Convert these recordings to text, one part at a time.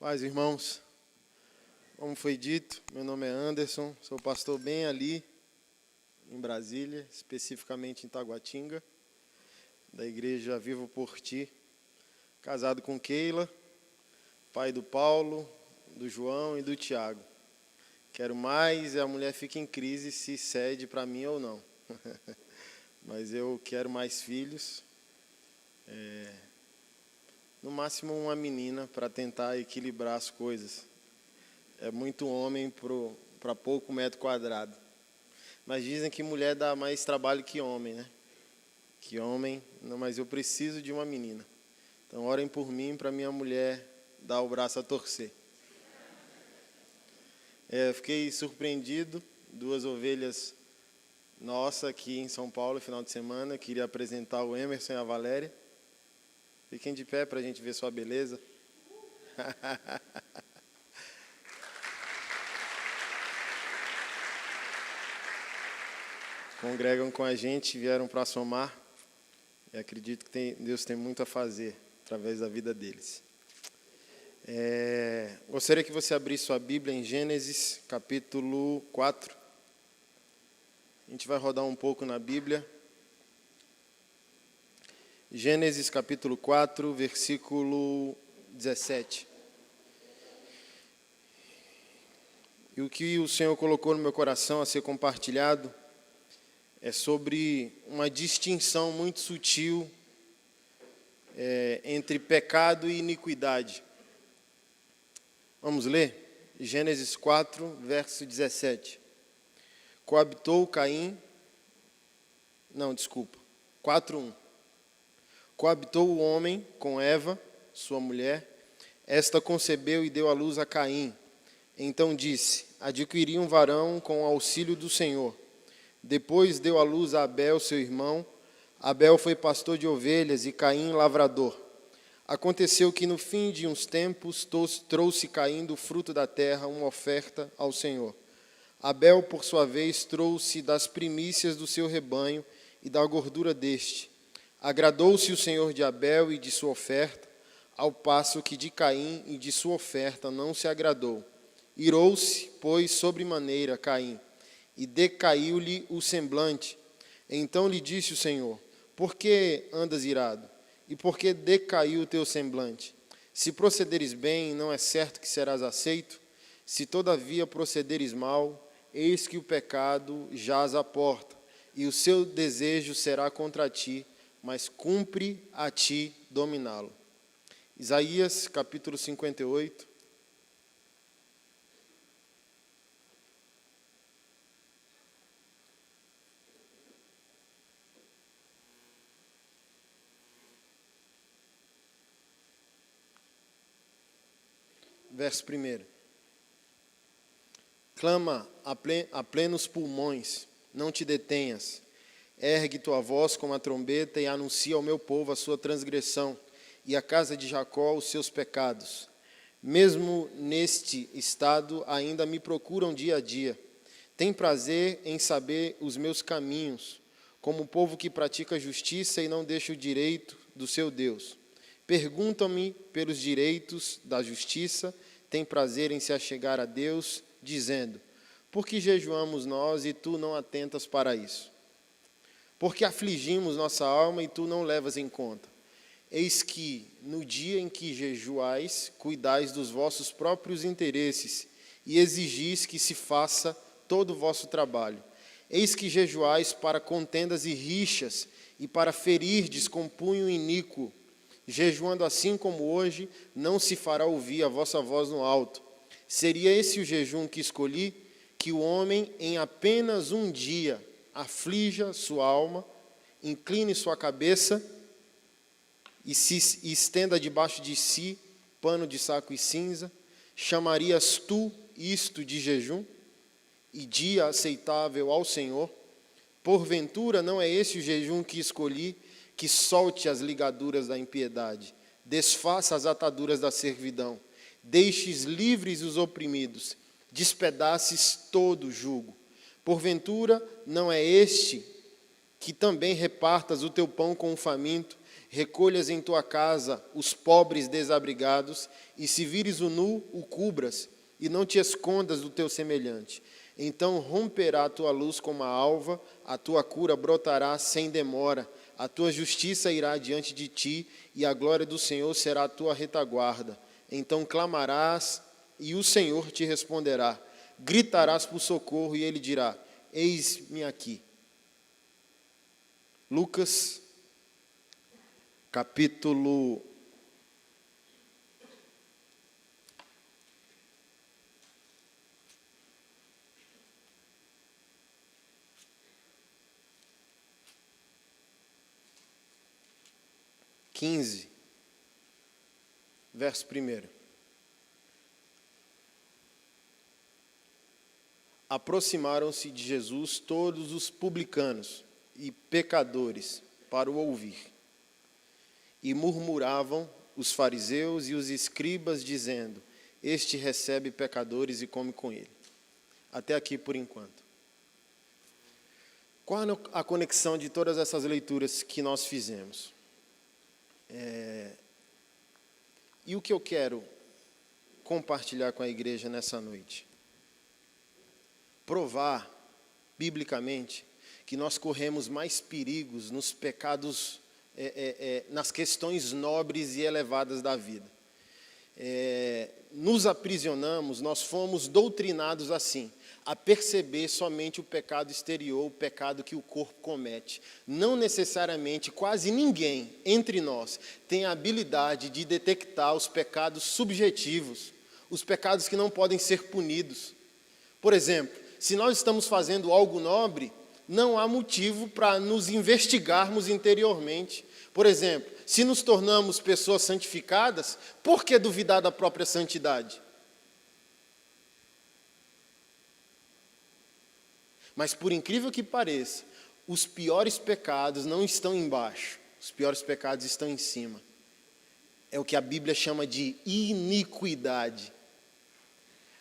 Paz, irmãos, como foi dito, meu nome é Anderson, sou pastor bem ali em Brasília, especificamente em Taguatinga, da igreja Vivo por Ti, casado com Keila, pai do Paulo, do João e do Tiago. Quero mais e a mulher fica em crise se cede para mim ou não. Mas eu quero mais filhos, no máximo uma menina, para tentar equilibrar as coisas. É muito homem para pouco metro quadrado. Mas dizem que mulher dá mais trabalho que homem, né? Que homem, não, mas eu preciso de uma menina. Então orem por mim para minha mulher dar o braço a torcer. Fiquei surpreendido, 2 ovelhas nossas aqui em São Paulo, final de semana. Queria apresentar o Emerson e a Valéria. Fiquem de pé para a gente ver sua beleza. Congregam com a gente, vieram para somar. E acredito que Deus tem muito a fazer através da vida deles. Gostaria que você abrisse sua Bíblia em Gênesis, capítulo 4. A gente vai rodar um pouco na Bíblia. Gênesis, capítulo 4, versículo 17. E o que o Senhor colocou no meu coração a ser compartilhado é sobre uma distinção muito sutil entre pecado e iniquidade. Vamos ler? Gênesis 4, verso 17. Coabitou Caim... Não, desculpa. 4:1. Coabitou o homem com Eva, sua mulher. Esta concebeu e deu à luz a Caim. Então disse: adquiri um varão com o auxílio do Senhor. Depois deu à luz a Abel, seu irmão. Abel foi pastor de ovelhas e Caim lavrador. Aconteceu que no fim de uns tempos trouxe Caim do fruto da terra uma oferta ao Senhor. Abel, por sua vez, trouxe das primícias do seu rebanho e da gordura deste. Agradou-se o Senhor de Abel e de sua oferta, ao passo que de Caim e de sua oferta não se agradou. Irou-se, pois, sobremaneira Caim, e decaiu-lhe o semblante. Então lhe disse o Senhor: por que andas irado? E por que decaiu o teu semblante? Se procederes bem, não é certo que serás aceito? Se todavia procederes mal, eis que o pecado jaz à porta, e o seu desejo será contra ti, mas cumpre a ti dominá-lo. Isaías, capítulo 58. Verso 1. Clama a plenos pulmões, não te detenhas. Ergue tua voz como a trombeta e anuncia ao meu povo a sua transgressão e à casa de Jacó os seus pecados. Mesmo neste estado ainda me procuram dia a dia. Tem prazer em saber os meus caminhos, como o povo que pratica justiça e não deixa o direito do seu Deus. Perguntam-me pelos direitos da justiça, tem prazer em se achegar a Deus, dizendo: por que jejuamos nós e tu não atentas para isso? Porque afligimos nossa alma e tu não levas em conta. Eis que, no dia em que jejuais, cuidais dos vossos próprios interesses e exigis que se faça todo o vosso trabalho. Eis que jejuais para contendas e rixas e para ferirdes com punho iníquo. Jejuando assim como hoje, não se fará ouvir a vossa voz no alto. Seria esse o jejum que escolhi? Que o homem em apenas um dia aflija sua alma, incline sua cabeça e estenda debaixo de si pano de saco e cinza. Chamarias tu isto de jejum e dia aceitável ao Senhor? Porventura não é esse o jejum que escolhi, que solte as ligaduras da impiedade, desfaça as ataduras da servidão, deixes livres os oprimidos, despedaces todo o jugo? Porventura não é este que também repartas o teu pão com o faminto, recolhas em tua casa os pobres desabrigados, e se vires o nu, o cubras, e não te escondas do teu semelhante. Então romperá a tua luz como a alva, a tua cura brotará sem demora, a tua justiça irá diante de ti, e a glória do Senhor será a tua retaguarda. Então clamarás, e o Senhor te responderá. Gritarás por socorro, e ele dirá: eis-me aqui. Lucas, capítulo 15, verso 1. Aproximaram-se de Jesus todos os publicanos e pecadores para o ouvir. E murmuravam os fariseus e os escribas, dizendo: este recebe pecadores e come com ele. Até aqui por enquanto. Qual a conexão de todas essas leituras que nós fizemos? E o que eu quero compartilhar com a igreja nessa noite? Provar, biblicamente, que nós corremos mais perigos nos pecados, nas questões nobres e elevadas da vida. Nos aprisionamos, nós fomos doutrinados assim, a perceber somente o pecado exterior, o pecado que o corpo comete. Não necessariamente, quase ninguém entre nós tem a habilidade de detectar os pecados subjetivos, os pecados que não podem ser punidos. Por exemplo, se nós estamos fazendo algo nobre, não há motivo para nos investigarmos interiormente. Por exemplo, se nos tornamos pessoas santificadas, por que duvidar da própria santidade? Mas, por incrível que pareça, os piores pecados não estão embaixo, os piores pecados estão em cima. É o que a Bíblia chama de iniquidade.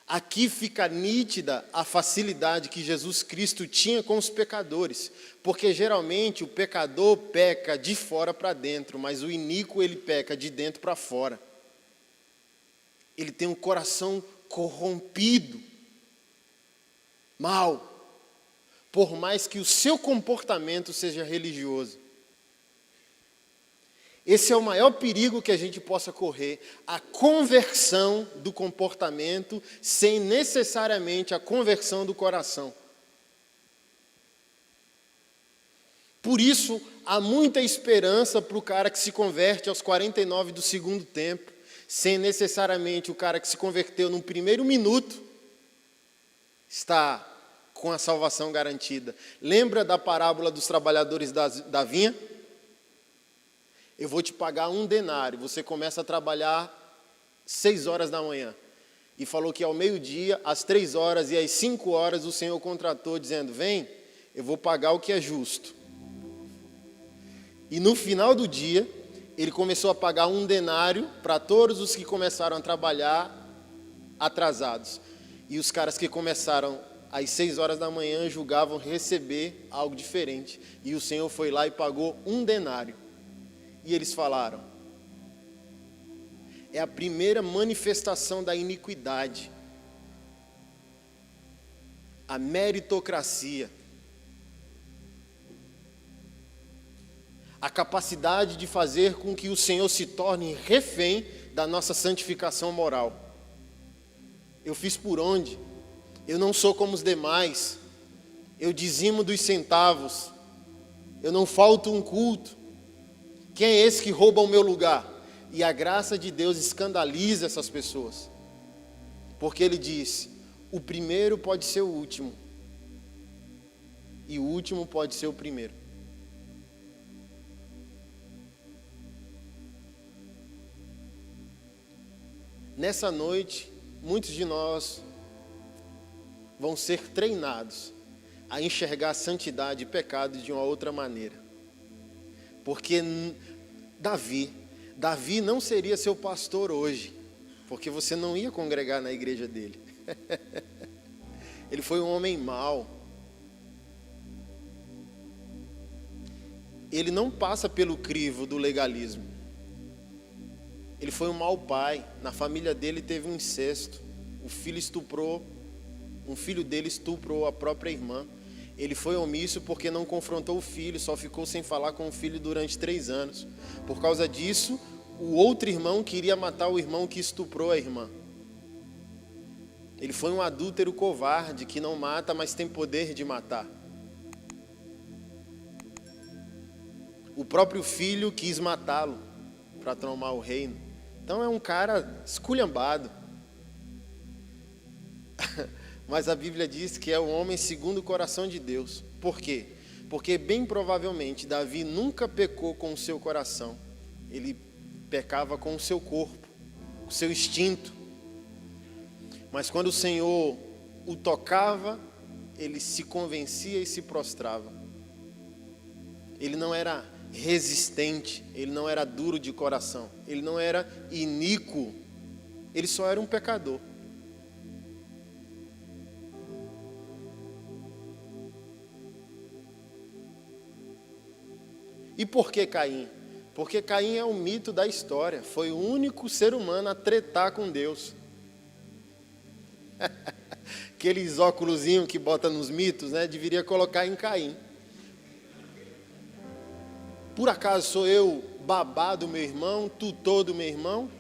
Aqui fica nítida a facilidade que Jesus Cristo tinha com os pecadores, porque geralmente o pecador peca de fora para dentro, mas o iníquo ele peca de dentro para fora. Ele tem um coração corrompido, mau, por mais que o seu comportamento seja religioso. Esse é o maior perigo que a gente possa correr, a conversão do comportamento, sem necessariamente a conversão do coração. Por isso, há muita esperança para o cara que se converte aos 49 do segundo tempo, sem necessariamente o cara que se converteu no primeiro minuto, está com a salvação garantida. Lembra da parábola dos trabalhadores da vinha? Eu vou te pagar 1 denário, você começa a trabalhar 6 horas da manhã. E falou que ao meio-dia, às 3 horas e às 5 horas o Senhor contratou, dizendo: vem, eu vou pagar o que é justo. E no final do dia, ele começou a pagar 1 denário para todos os que começaram a trabalhar atrasados. E os caras que começaram às 6 horas da manhã julgavam receber algo diferente. E o Senhor foi lá e pagou 1 denário. E eles falaram: é a primeira manifestação da iniquidade, a meritocracia, a capacidade de fazer com que o Senhor se torne refém da nossa santificação moral. Eu fiz por onde? Eu não sou como os demais, eu dizimo dos centavos, eu não falto um culto. Quem é esse que rouba o meu lugar? E a graça de Deus escandaliza essas pessoas, porque Ele diz: o primeiro pode ser o último, e o último pode ser o primeiro. Nessa noite, muitos de nós vão ser treinados a enxergar a santidade e pecado de uma outra maneira. Porque Davi não seria seu pastor hoje, porque você não ia congregar na igreja dele. Ele foi um homem mau. ele não passa pelo crivo do legalismo. Ele foi um mau pai. Na família dele teve um incesto. Um filho dele estuprou a própria irmã. Ele foi omisso porque não confrontou o filho, só ficou sem falar com o filho durante 3 anos. Por causa disso, o outro irmão queria matar o irmão que estuprou a irmã. Ele foi um adúltero covarde que não mata, mas tem poder de matar. O próprio filho quis matá-lo para tomar o reino. Então é um cara esculhambado. Mas a Bíblia diz que é um homem segundo o coração de Deus. Por quê? Porque bem provavelmente Davi nunca pecou com o seu coração. Ele pecava com o seu corpo, o seu instinto. Mas quando o Senhor o tocava, ele se convencia e se prostrava. Ele não era resistente, ele não era duro de coração, ele não era iníquo, ele só era um pecador. E por que Caim? Porque Caim é o mito da história, foi o único ser humano a tretar com Deus. Aqueles óculosinhos que bota nos mitos, né? Deveria colocar em Caim. Por acaso sou eu babá do meu irmão, tutor do meu irmão?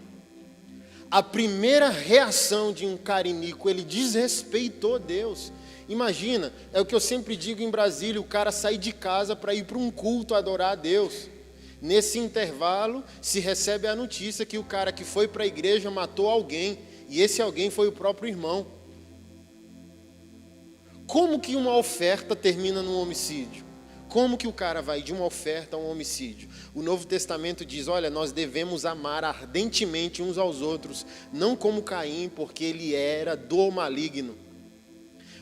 A primeira reação de um cara iníquo, ele desrespeitou Deus. Imagina, é o que eu sempre digo em Brasília, o cara sair de casa para ir para um culto adorar a Deus. Nesse intervalo, se recebe a notícia que o cara que foi para a igreja matou alguém, e esse alguém foi o próprio irmão. Como que uma oferta termina num homicídio? Como que o cara vai de uma oferta a um homicídio? O Novo Testamento diz, olha, nós devemos amar ardentemente uns aos outros, não como Caim, porque ele era do maligno.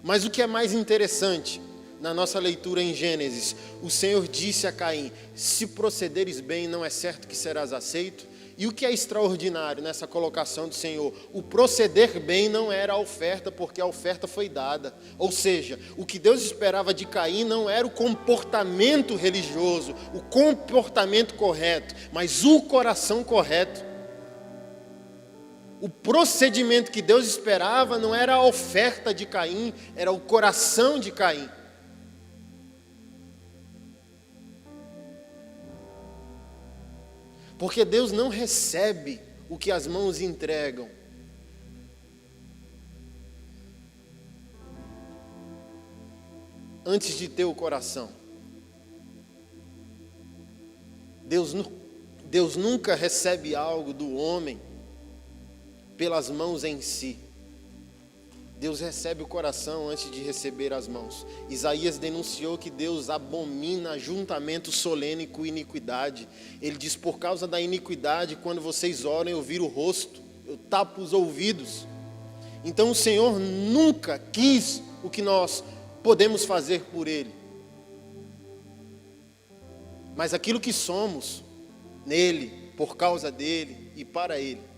Mas o que é mais interessante, na nossa leitura em Gênesis, o Senhor disse a Caim, se procederes bem, não é certo que serás aceito? E o que é extraordinário nessa colocação do Senhor? O proceder bem não era a oferta, porque a oferta foi dada. Ou seja, o que Deus esperava de Caim não era o comportamento religioso, o comportamento correto, mas o coração correto. O procedimento que Deus esperava não era a oferta de Caim, era o coração de Caim. Porque Deus não recebe o que as mãos entregam. Antes de ter o coração. Deus nunca recebe algo do homem pelas mãos em si. Deus recebe o coração antes de receber as mãos. Isaías denunciou que Deus abomina ajuntamento solene com iniquidade. Ele diz, por causa da iniquidade, quando vocês oram, eu viro o rosto, eu tapo os ouvidos. Então o Senhor nunca quis o que nós podemos fazer por Ele. Mas aquilo que somos nele, por causa dele e para Ele.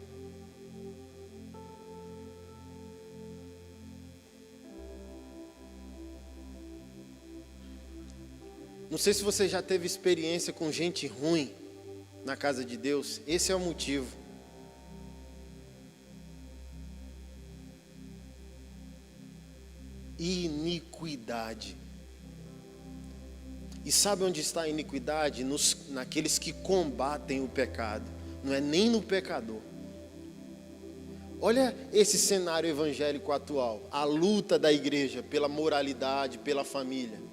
Não sei se você já teve experiência com gente ruim na casa de Deus. Esse é o motivo. Iniquidade. E sabe onde está a iniquidade? Naqueles que combatem o pecado. Não é nem no pecador. Olha esse cenário evangélico atual. A luta da igreja pela moralidade, pela família.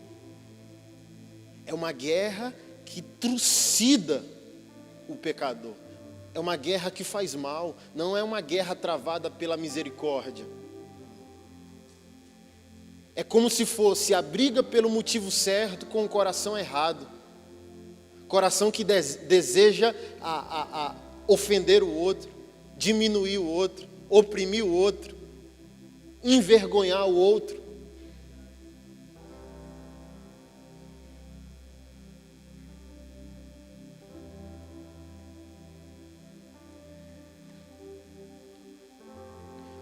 É uma guerra que trucida o pecador. É uma guerra que faz mal. Não é uma guerra travada pela misericórdia. É como se fosse a briga pelo motivo certo com o coração errado. Coração que deseja ofender o outro, diminuir o outro, oprimir o outro, envergonhar o outro.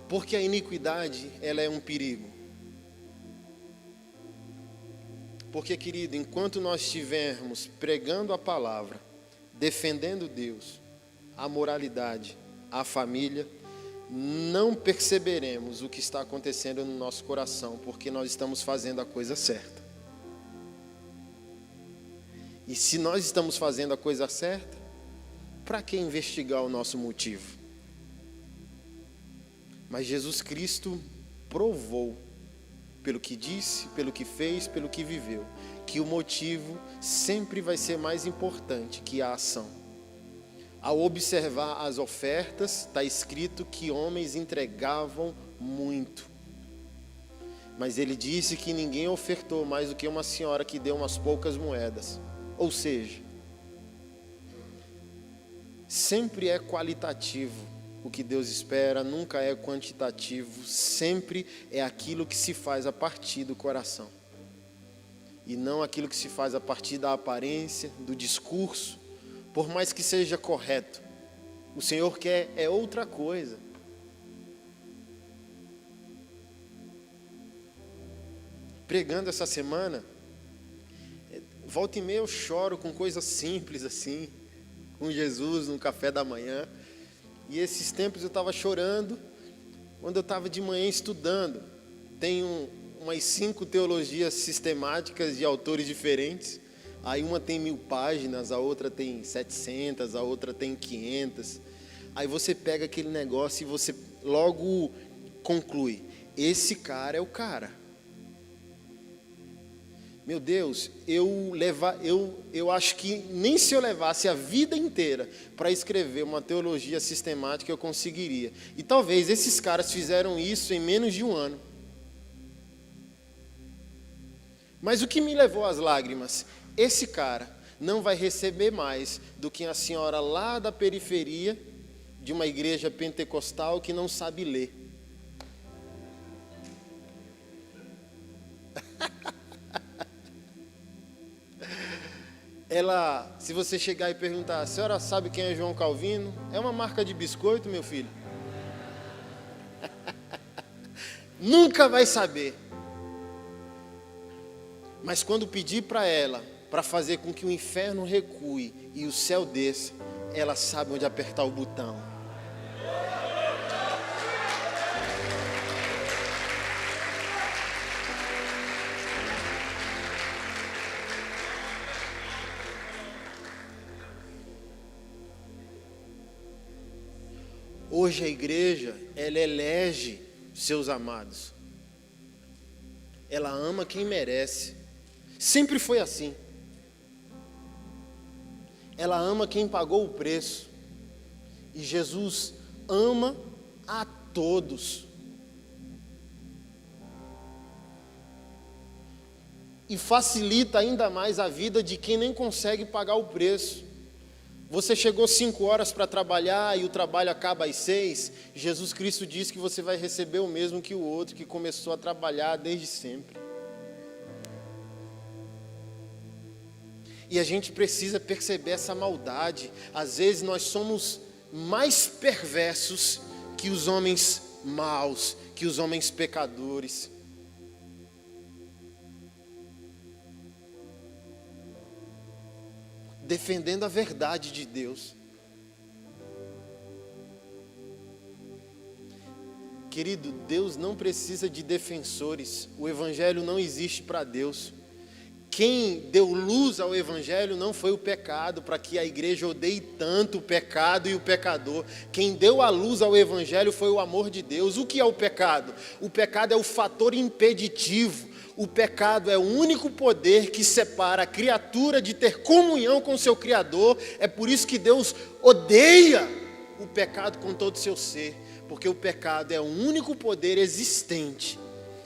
Porque a iniquidade, ela é um perigo. Porque, querido, enquanto nós estivermos pregando a palavra, defendendo Deus, a moralidade, a família, não perceberemos o que está acontecendo no nosso coração, porque nós estamos fazendo a coisa certa. E se nós estamos fazendo a coisa certa, para que investigar o nosso motivo? Mas Jesus Cristo provou, pelo que disse, pelo que fez, pelo que viveu, que o motivo sempre vai ser mais importante que a ação. Ao observar as ofertas, está escrito que homens entregavam muito. Mas ele disse que ninguém ofertou mais do que uma senhora que deu umas poucas moedas. Ou seja, sempre é qualitativo o que Deus espera, nunca é quantitativo, sempre é aquilo que se faz a partir do coração. E não aquilo que se faz a partir da aparência, do discurso, por mais que seja correto. O Senhor quer é outra coisa. Pregando essa semana, volta e meia eu choro com coisas simples assim, com Jesus no café da manhã. E esses tempos eu estava chorando, quando eu estava de manhã estudando. Tem umas 5 teologias sistemáticas de autores diferentes. Aí uma tem 1000 páginas, a outra tem 700, a outra tem 500. Aí você pega aquele negócio e você logo conclui: esse cara é o cara. Meu Deus, eu acho que nem se eu levasse a vida inteira para escrever uma teologia sistemática eu conseguiria. E talvez esses caras fizeram isso em menos de um ano. Mas o que me levou às lágrimas? Esse cara não vai receber mais do que a senhora lá da periferia de uma igreja pentecostal que não sabe ler. Ela, se você chegar e perguntar: a senhora sabe quem é João Calvino? É uma marca de biscoito, meu filho? Nunca vai saber. Mas quando pedir para ela, para fazer com que o inferno recue e o céu desça, ela sabe onde apertar o botão. Hoje a igreja, ela elege seus amados. Ela ama quem merece. Sempre foi assim. Ela ama quem pagou o preço. E Jesus ama a todos. E facilita ainda mais a vida de quem nem consegue pagar o preço. Você chegou 5 horas para trabalhar e o trabalho acaba às 6. Jesus Cristo diz que você vai receber o mesmo que o outro que começou a trabalhar desde sempre. E a gente precisa perceber essa maldade. Às vezes nós somos mais perversos que os homens maus, que os homens pecadores. Defendendo a verdade de Deus. Querido, Deus não precisa de defensores. O Evangelho não existe para Deus. Quem deu luz ao Evangelho não foi o pecado, para que a igreja odeie tanto o pecado e o pecador. Quem deu a luz ao Evangelho foi o amor de Deus. O que é o pecado? O pecado é o fator impeditivo. O pecado é o único poder que separa a criatura de ter comunhão com seu Criador. É por isso que Deus odeia o pecado com todo o seu ser. Porque o pecado é o único poder existente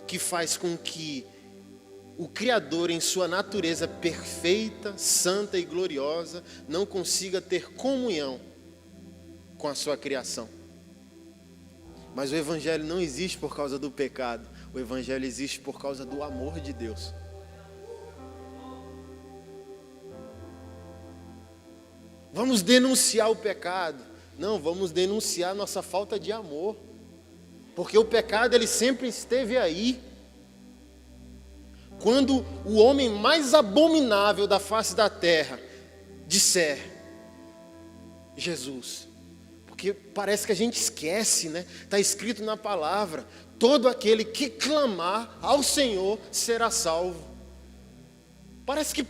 que faz com que o Criador, em sua natureza perfeita, santa e gloriosa, não consiga ter comunhão com a sua criação. Mas o Evangelho não existe por causa do pecado. O Evangelho existe por causa do amor de Deus. Vamos denunciar o pecado. Não, vamos denunciar nossa falta de amor. Porque o pecado, ele sempre esteve aí. quando o homem mais abominável da face da terra disser Jesus. Porque parece que a gente esquece, né? Está escrito na palavra: todo aquele que clamar ao Senhor será salvo. Parece que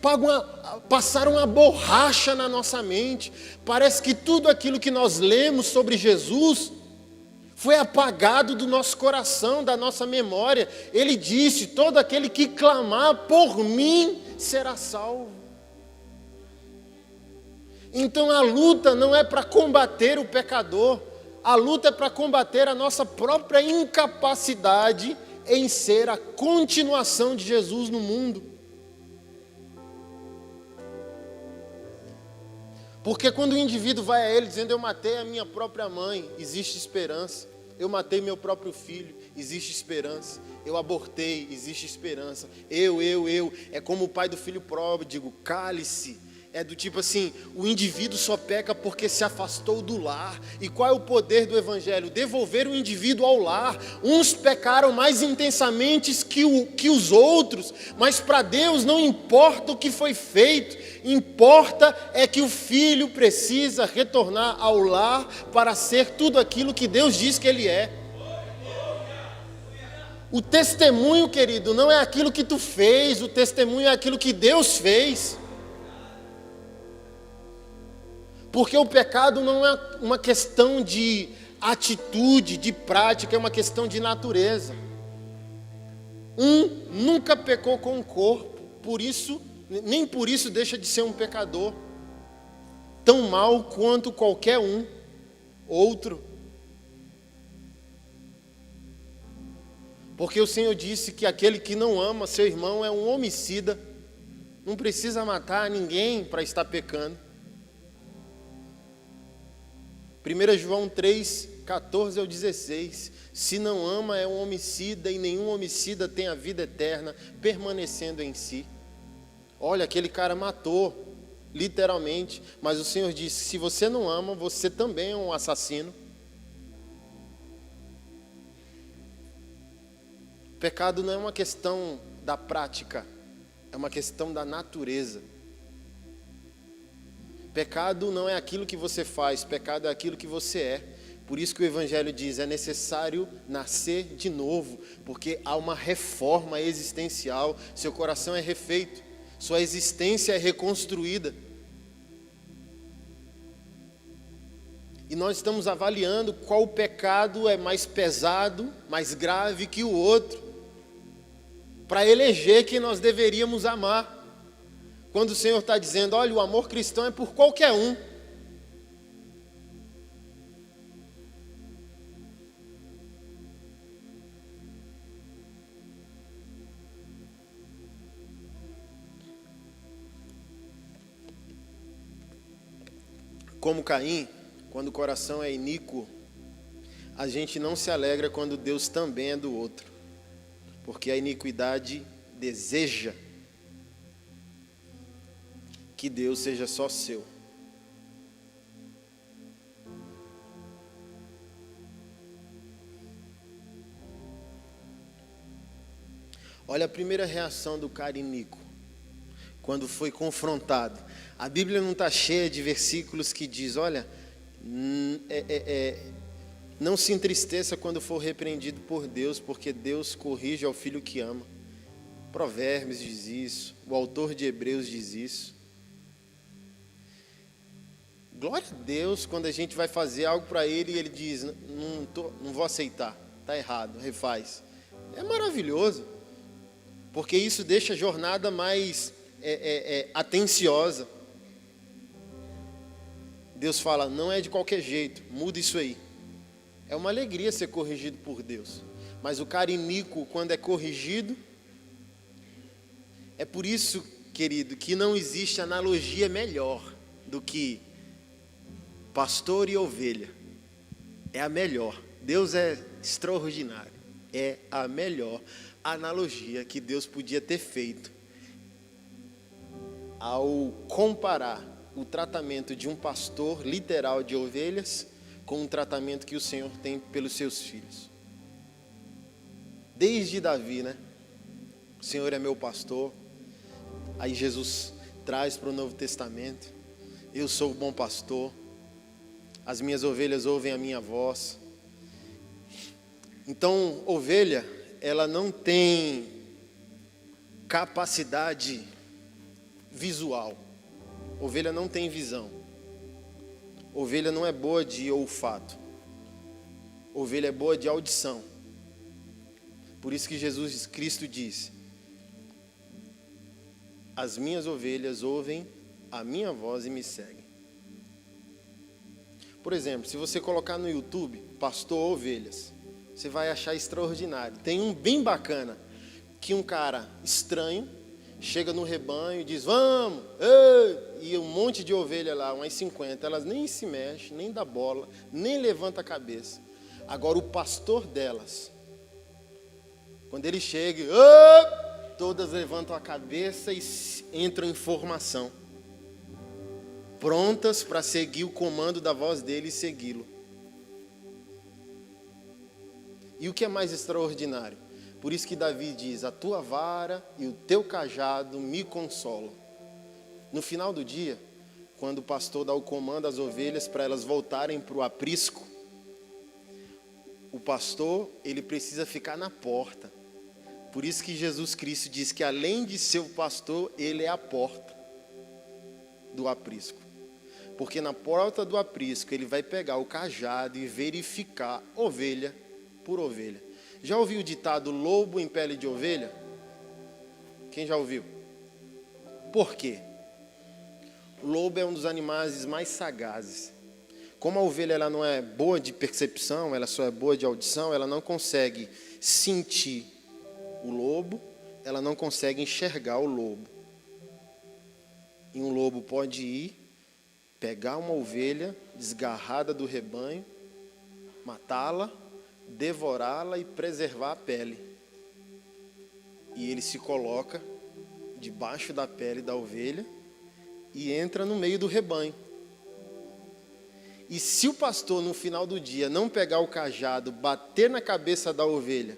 passaram uma borracha na nossa mente. Parece que tudo aquilo que nós lemos sobre Jesus foi apagado do nosso coração, da nossa memória. Ele disse: todo aquele que clamar por mim será salvo. Então a luta não é para combater o pecador, a luta é para combater a nossa própria incapacidade em ser a continuação de Jesus no mundo. Porque quando o indivíduo vai a ele dizendo: eu matei a minha própria mãe, existe esperança. Eu matei meu próprio filho, existe esperança. Eu abortei, existe esperança. Eu. É como o pai do filho pródigo: cale-se. É do tipo assim, o indivíduo só peca porque se afastou do lar. E qual é o poder do evangelho? Devolver o indivíduo ao lar. Uns pecaram mais intensamente que os outros, mas para Deus não importa o que foi feito, importa é que o filho precisa retornar ao lar para ser tudo aquilo que Deus diz que ele é. O testemunho, querido, não é aquilo que tu fez, o testemunho é aquilo que Deus fez. Porque o pecado não é uma questão de atitude, de prática, é uma questão de natureza. Nunca pecou com o corpo, nem por isso deixa de ser um pecador, tão mal quanto qualquer outro. Porque o Senhor disse que aquele que não ama seu irmão é um homicida, não precisa matar ninguém para estar pecando. 1 João 3, 14 ao 16, se não ama é um homicida, e nenhum homicida tem a vida eterna permanecendo em si. Olha, aquele cara matou, literalmente, mas o Senhor disse: se você não ama, você também é um assassino. O pecado não é uma questão da prática, é uma questão da natureza. Pecado não é aquilo que você faz, pecado é aquilo que você é. Por isso que o Evangelho diz: é necessário nascer de novo, porque há uma reforma existencial, seu coração é refeito, sua existência é reconstruída. E nós estamos avaliando qual pecado é mais pesado, mais grave que o outro, para eleger quem nós deveríamos amar. Quando o Senhor está dizendo: olha, o amor cristão é por qualquer um. Como Caim, quando o coração é iníquo, a gente não se alegra quando Deus também é do outro, porque a iniquidade deseja que Deus seja só seu. Olha a primeira reação do cara iníquo, quando foi confrontado. A Bíblia não está cheia de versículos que diz: olha, não se entristeça quando for repreendido por Deus, porque Deus corrige ao filho que ama. Provérbios diz isso, o autor de Hebreus diz isso. Glória a Deus quando a gente vai fazer algo para Ele e Ele diz: não vou aceitar, está errado, refaz. É maravilhoso, porque isso deixa a jornada mais atenciosa. Deus fala: não é de qualquer jeito, muda isso aí. É uma alegria ser corrigido por Deus. Mas o cara iníquo, quando é corrigido, é por isso, querido, que não existe analogia melhor do que pastor e ovelha. É a melhor. Deus é extraordinário. É a melhor analogia que Deus podia ter feito ao comparar o tratamento de um pastor literal de ovelhas com o tratamento que o Senhor tem pelos seus filhos. Desde Davi, né? O Senhor é meu pastor. Aí Jesus traz para o Novo Testamento: eu sou o bom pastor, as minhas ovelhas ouvem a minha voz. Então, ovelha, ela não tem capacidade visual. Ovelha não tem visão. Ovelha não é boa de olfato. Ovelha é boa de audição. Por isso que Jesus Cristo disse: as minhas ovelhas ouvem a minha voz e me seguem. Por exemplo, se você colocar no YouTube Pastor Ovelhas, você vai achar extraordinário. Tem um bem bacana, que um cara estranho chega no rebanho e diz: vamos, ei! E um monte de ovelha lá, umas 50, elas nem se mexem, nem dá bola, nem levanta a cabeça. Agora o pastor delas, quando ele chega, todas levantam a cabeça e entram em formação, prontas para seguir o comando da voz dele e segui-lo. E o que é mais extraordinário? Por isso que Davi diz: a tua vara e o teu cajado me consolam. No final do dia, quando o pastor dá o comando às ovelhas para elas voltarem para o aprisco, o pastor, ele precisa ficar na porta. Por isso que Jesus Cristo diz que, além de ser o pastor, ele é a porta do aprisco. Porque na porta do aprisco ele vai pegar o cajado e verificar ovelha por ovelha. Já ouviu o ditado lobo em pele de ovelha? Quem já ouviu? Por quê? O lobo é um dos animais mais sagazes. Como a ovelha ela não é boa de percepção, ela só é boa de audição, ela não consegue sentir o lobo, ela não consegue enxergar o lobo. E um lobo pode ir, pegar uma ovelha desgarrada do rebanho, matá-la, devorá-la e preservar a pele. E ele se coloca debaixo da pele da ovelha e entra no meio do rebanho. E se o pastor no final do dia não pegar o cajado, bater na cabeça da ovelha,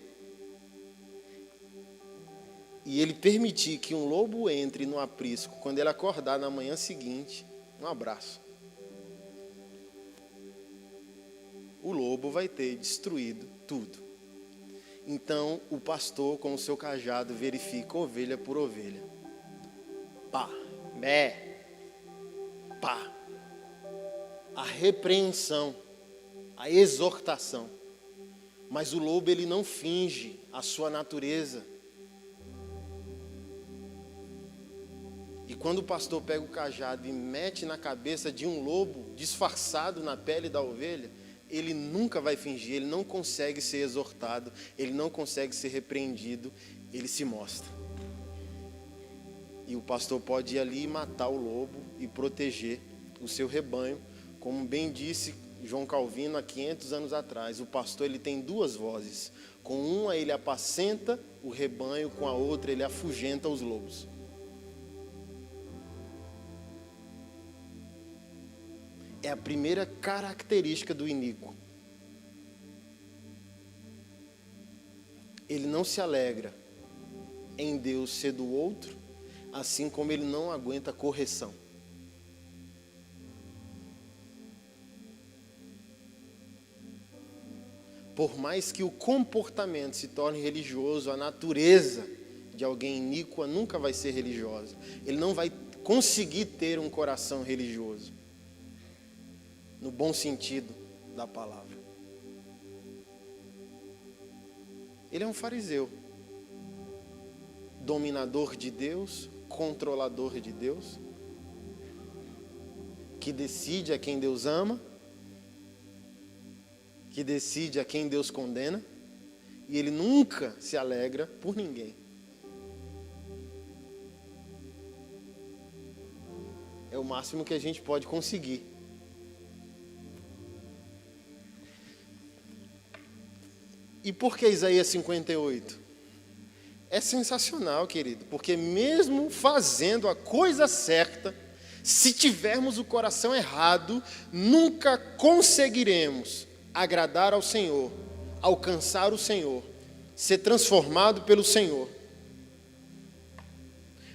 e ele permitir que um lobo entre no aprisco, quando ele acordar na manhã seguinte, um abraço, o lobo vai ter destruído tudo. Então o pastor com o seu cajado verifica ovelha por ovelha. Pá, mé, pá. A repreensão, a exortação. Mas o lobo ele não finge a sua natureza. E quando o pastor pega o cajado e mete na cabeça de um lobo disfarçado na pele da ovelha, ele nunca vai fingir, ele não consegue ser exortado, ele não consegue ser repreendido, ele se mostra. E o pastor pode ir ali e matar o lobo e proteger o seu rebanho. Como bem disse João Calvino há 500 anos atrás, o pastor ele tem duas vozes. Com uma ele apacenta o rebanho, com a outra ele afugenta os lobos. É a primeira característica do iníquo. Ele não se alegra em Deus ser do outro, assim como ele não aguenta correção. Por mais que o comportamento se torne religioso, a natureza de alguém iníqua nunca vai ser religiosa. Ele não vai conseguir ter um coração religioso, no bom sentido da palavra. Ele é um fariseu, dominador de Deus, controlador de Deus, que decide a quem Deus ama, que decide a quem Deus condena, e ele nunca se alegra por ninguém. É o máximo que a gente pode conseguir. E por que Isaías 58? É sensacional, querido, porque mesmo fazendo a coisa certa, se tivermos o coração errado, nunca conseguiremos agradar ao Senhor, alcançar o Senhor, ser transformado pelo Senhor.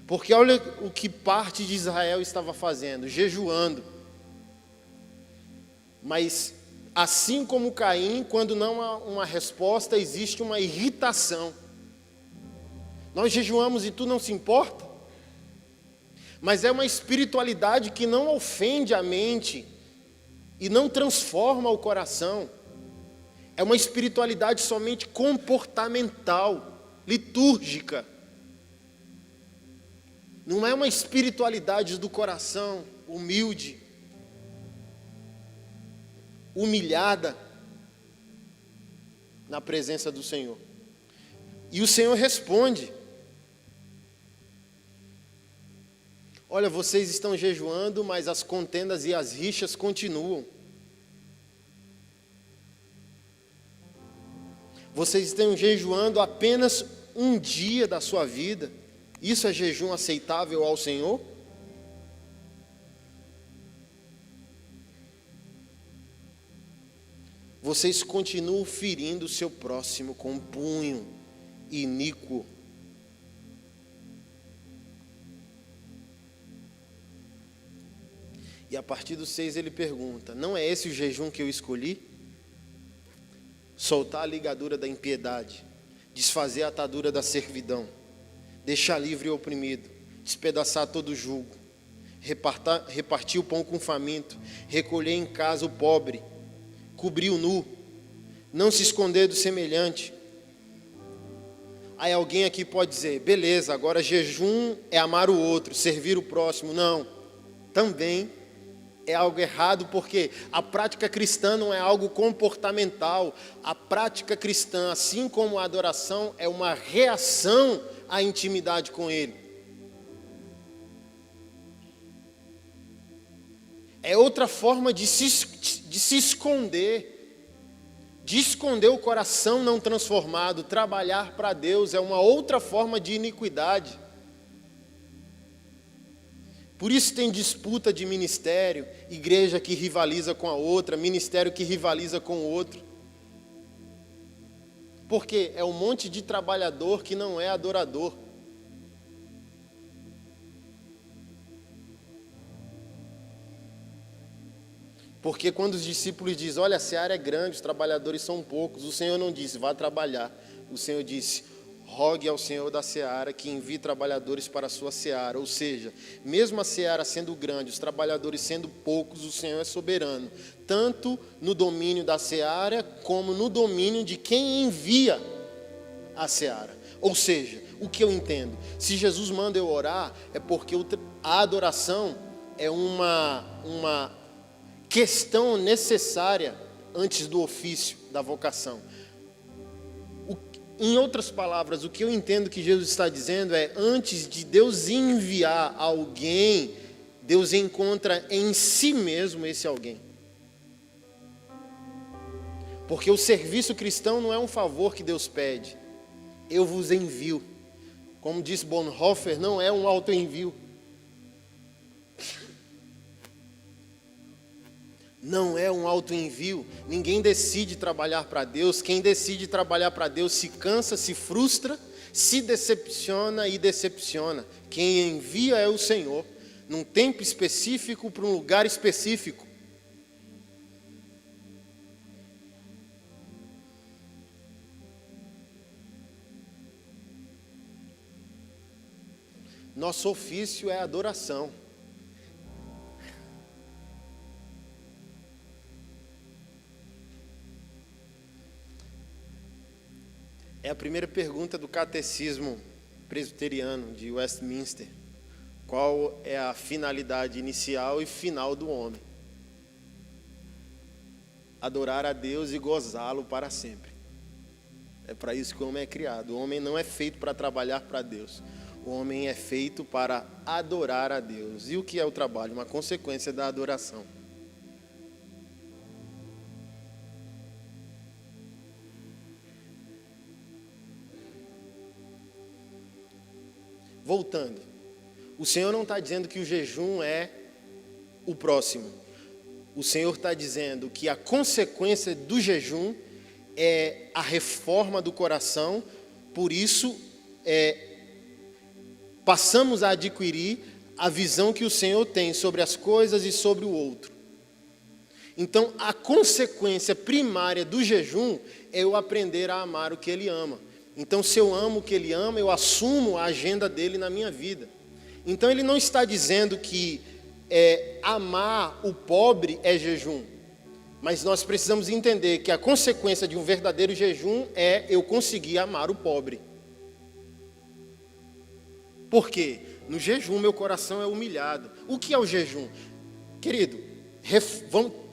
Porque olha o que parte de Israel estava fazendo, jejuando. Mas assim como Caim, quando não há uma resposta, existe uma irritação. Nós jejuamos e tu não se importa? Mas é uma espiritualidade que não ofende a mente e não transforma o coração. É uma espiritualidade somente comportamental, litúrgica. Não é uma espiritualidade do coração, humilde, humilhada na presença do Senhor. E o Senhor responde: olha, vocês estão jejuando, mas as contendas e as rixas continuam. Vocês estão jejuando apenas um dia da sua vida. Isso é jejum aceitável ao Senhor? Vocês continuam ferindo o seu próximo com um punho iníquo. E a partir do 6 ele pergunta: não é esse o jejum que eu escolhi? Soltar a ligadura da impiedade, desfazer a atadura da servidão, deixar livre o oprimido, despedaçar todo o jugo, repartir o pão com o faminto, recolher em casa o pobre, cobrir o nu, não se esconder do semelhante. Aí alguém aqui pode dizer: beleza, agora jejum é amar o outro, servir o próximo. Não, também é algo errado, porque a prática cristã não é algo comportamental. A prática cristã, assim como a adoração, é uma reação à intimidade com Ele. É outra forma de se esconder, de esconder o coração não transformado. Trabalhar para Deus é uma outra forma de iniquidade. Por isso tem disputa de ministério, igreja que rivaliza com a outra, ministério que rivaliza com o outro. Porque é um monte de trabalhador que não é adorador. Porque quando os discípulos dizem: olha, a seara é grande, os trabalhadores são poucos, o Senhor não disse: vá trabalhar. O Senhor disse: rogue ao Senhor da seara que envie trabalhadores para a sua seara. Ou seja, mesmo a seara sendo grande, os trabalhadores sendo poucos, o Senhor é soberano, tanto no domínio da seara, como no domínio de quem envia a seara. Ou seja, o que eu entendo? Se Jesus manda eu orar, é porque a adoração é uma questão necessária antes do ofício, da vocação. Em outras palavras, o que eu entendo que Jesus está dizendo é: antes de Deus enviar alguém, Deus encontra em si mesmo esse alguém. Porque o serviço cristão não é um favor que Deus pede. Eu vos envio. Como disse Bonhoeffer, não é um autoenvio. Não é um autoenvio. Ninguém decide trabalhar para Deus. Quem decide trabalhar para Deus se cansa, se frustra, se decepciona e decepciona. Quem envia é o Senhor, num tempo específico, para um lugar específico. Nosso ofício é adoração. É a primeira pergunta do catecismo presbiteriano de Westminster. Qual é a finalidade inicial e final do homem? Adorar a Deus e gozá-lo para sempre. É para isso que o homem é criado. O homem não é feito para trabalhar para Deus. O homem é feito para adorar a Deus. E o que é o trabalho? Uma consequência da adoração. Voltando, o Senhor não está dizendo que o jejum é o próximo. O Senhor está dizendo que a consequência do jejum é a reforma do coração. Por isso, passamos a adquirir a visão que o Senhor tem sobre as coisas e sobre o outro. Então, a consequência primária do jejum é eu aprender a amar o que Ele ama. Então, se eu amo o que Ele ama, eu assumo a agenda dEle na minha vida. Então, Ele não está dizendo que amar o pobre é jejum. Mas nós precisamos entender que a consequência de um verdadeiro jejum é eu conseguir amar o pobre. Por quê? No jejum, meu coração é humilhado. O que é o jejum? Querido,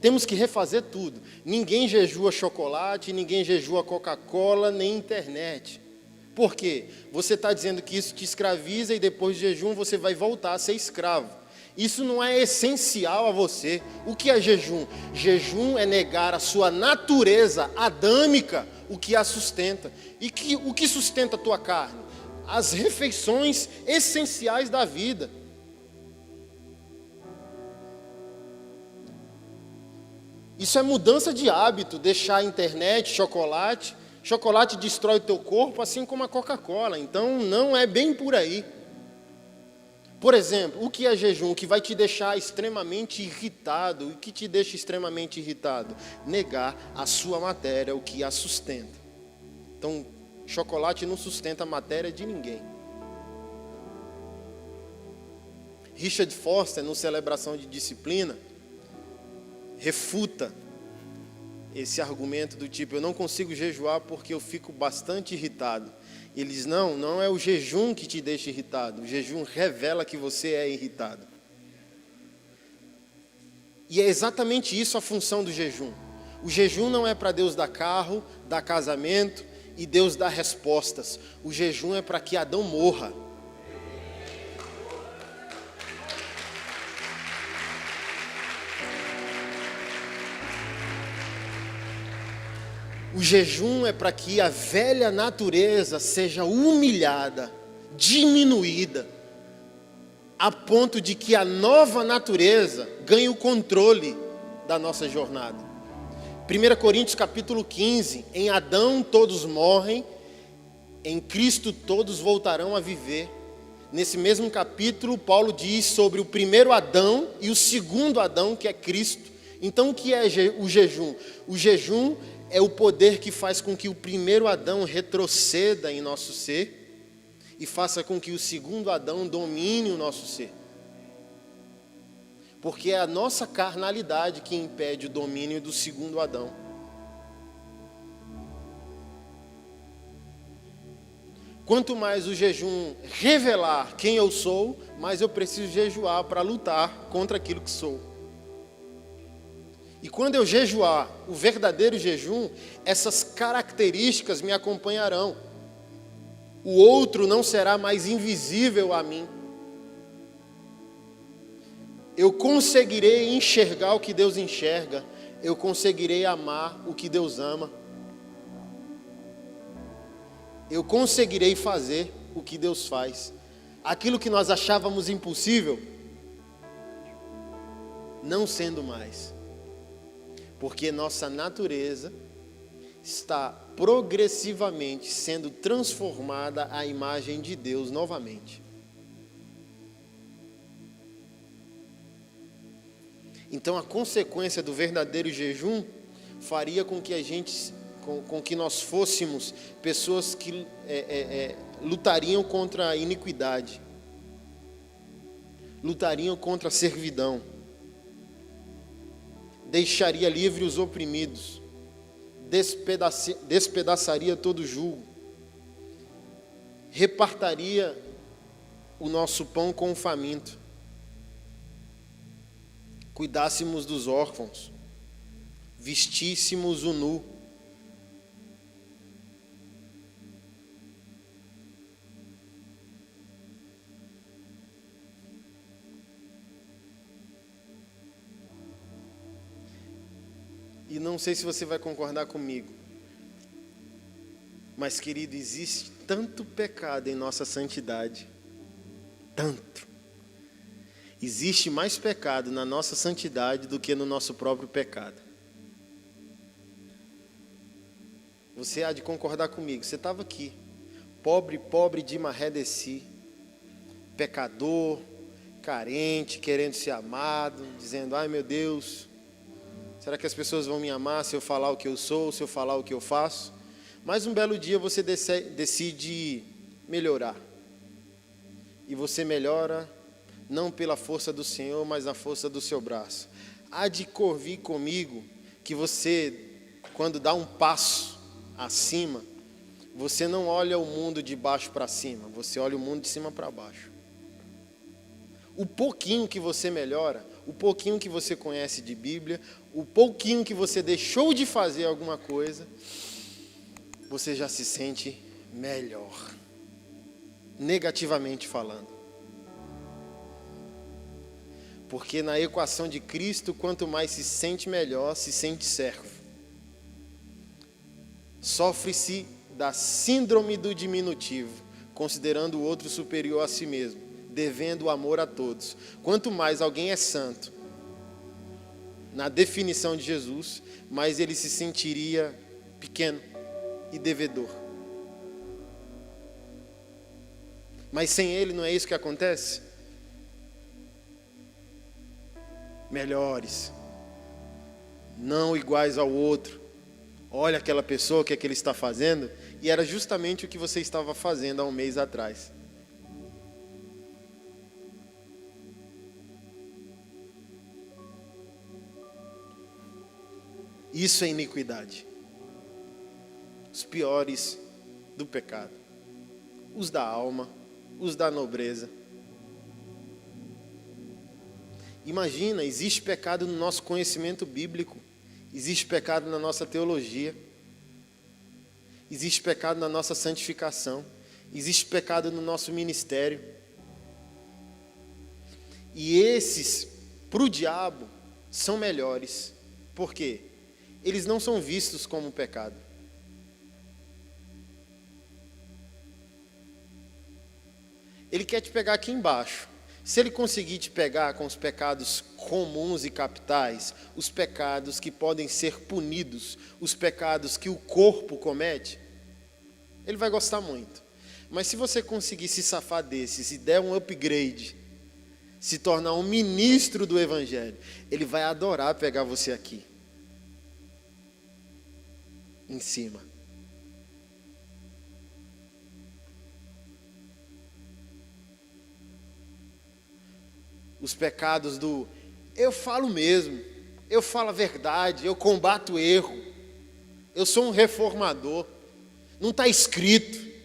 temos que refazer tudo. Ninguém jejua chocolate, ninguém jejua Coca-Cola, nem internet. Por quê? Você está dizendo que isso te escraviza e depois do jejum você vai voltar a ser escravo. Isso não é essencial a você. O que é jejum? Jejum é negar a sua natureza adâmica, o que a sustenta. E o que sustenta a tua carne? As refeições essenciais da vida. Isso é mudança de hábito, deixar a internet, chocolate. Chocolate destrói o teu corpo, assim como a Coca-Cola. Então, não é bem por aí. Por exemplo, o que é jejum? O que vai te deixar extremamente irritado? O que te deixa extremamente irritado? Negar a sua matéria, o que a sustenta. Então, chocolate não sustenta a matéria de ninguém. Richard Foster, no Celebração de Disciplina, refuta esse argumento do tipo, eu não consigo jejuar porque eu fico bastante irritado. Ele diz, não é o jejum que te deixa irritado, o jejum revela que você é irritado. E é exatamente isso a função do jejum. O jejum não é para Deus dar carro, dar casamento e Deus dar respostas. O jejum é para que Adão morra. O jejum é para que a velha natureza seja humilhada, diminuída, a ponto de que a nova natureza ganhe o controle da nossa jornada. 1 Coríntios capítulo 15, em Adão todos morrem, em Cristo todos voltarão a viver. Nesse mesmo capítulo, Paulo diz sobre o primeiro Adão e o segundo Adão, que é Cristo. Então, o que é o jejum? O jejum é o poder que faz com que o primeiro Adão retroceda em nosso ser e faça com que o segundo Adão domine o nosso ser. Porque é a nossa carnalidade que impede o domínio do segundo Adão. Quanto mais o jejum revelar quem eu sou, mais eu preciso jejuar para lutar contra aquilo que sou. E quando eu jejuar o verdadeiro jejum, essas características me acompanharão. O outro não será mais invisível a mim. Eu conseguirei enxergar o que Deus enxerga. Eu conseguirei amar o que Deus ama. Eu conseguirei fazer o que Deus faz. Aquilo que nós achávamos impossível, não sendo mais. Porque nossa natureza está progressivamente sendo transformada à imagem de Deus novamente. Então a consequência do verdadeiro jejum faria com que nós fôssemos pessoas que lutariam contra a iniquidade, lutariam contra a servidão, deixaria livre os oprimidos, despedaçaria todo jugo, repartiria o nosso pão com o faminto, cuidássemos dos órfãos, vestíssemos o nu, e não sei se você vai concordar comigo, mas querido, existe tanto pecado em nossa santidade, tanto. Existe mais pecado na nossa santidade do que no nosso próprio pecado. Você há de concordar comigo, você estava aqui, pobre de Marré desci, pecador, carente, querendo ser amado, dizendo: ai meu Deus, será que as pessoas vão me amar se eu falar o que eu sou, se eu falar o que eu faço? Mas um belo dia você decide melhorar. E você melhora não pela força do Senhor, mas na força do seu braço. Há de convir comigo que você, quando dá um passo acima, você não olha o mundo de baixo para cima, você olha o mundo de cima para baixo. O pouquinho que você melhora, o pouquinho que você conhece de Bíblia, o pouquinho que você deixou de fazer alguma coisa, você já se sente melhor, negativamente falando. Porque na equação de Cristo, quanto mais se sente melhor, se sente servo. Sofre-se da síndrome do diminutivo, considerando o outro superior a si mesmo, devendo o amor a todos. Quanto mais alguém é santo, na definição de Jesus, mais ele se sentiria pequeno e devedor. Mas sem ele não é isso que acontece? Melhores, não iguais ao outro. Olha aquela pessoa, o que é que ele está fazendo? E era justamente o que você estava fazendo há um mês atrás. Isso é iniquidade. Os piores do pecado. Os da alma, os da nobreza. Imagina, existe pecado no nosso conhecimento bíblico. Existe pecado na nossa teologia. Existe pecado na nossa santificação. Existe pecado no nosso ministério. E esses, para o diabo, são melhores. Por quê? Eles não são vistos como pecado. Ele quer te pegar aqui embaixo. Se ele conseguir te pegar com os pecados comuns e capitais, os pecados que podem ser punidos, os pecados que o corpo comete, ele vai gostar muito. Mas se você conseguir se safar desses e der um upgrade, se tornar um ministro do Evangelho, ele vai adorar pegar você aqui, em cima. Os pecados do eu falo mesmo, eu falo a verdade, eu combato o erro, eu sou um reformador, não está escrito.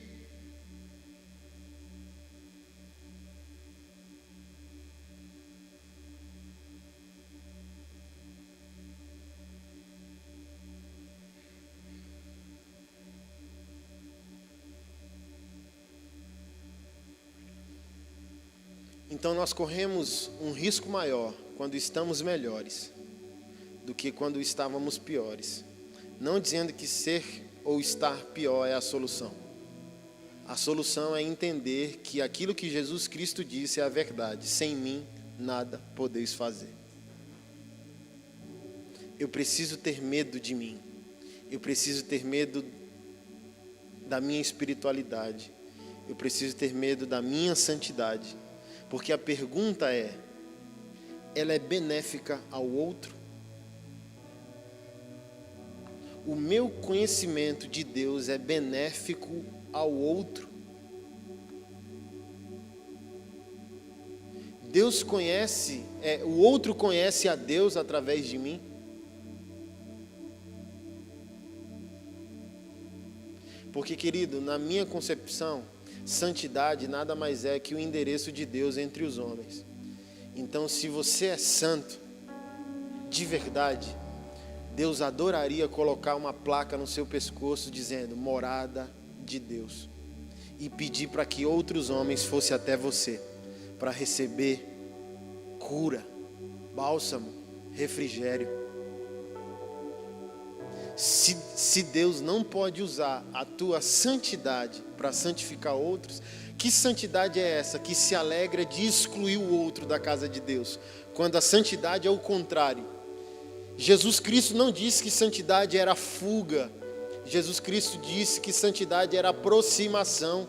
Então nós corremos um risco maior quando estamos melhores do que quando estávamos piores. Não dizendo que ser ou estar pior é a solução. A solução é entender que aquilo que Jesus Cristo disse é a verdade. Sem mim, nada podeis fazer. Eu preciso ter medo de mim. Eu preciso ter medo da minha espiritualidade. Eu preciso ter medo da minha santidade. Porque a pergunta é, ela é benéfica ao outro? O meu conhecimento de Deus é benéfico ao outro? Deus conhece, o outro conhece a Deus através de mim? Porque, querido, na minha concepção, santidade nada mais é que o endereço de Deus entre os homens. Então, se você é santo, de verdade, Deus adoraria colocar uma placa no seu pescoço dizendo, morada de Deus. E pedir para que outros homens fossem até você, para receber cura, bálsamo, refrigério. Se Deus não pode usar a tua santidade para santificar outros, que santidade é essa que se alegra de excluir o outro da casa de Deus? Quando a santidade é o contrário. Jesus Cristo não disse que santidade era fuga. Jesus Cristo disse que santidade era aproximação.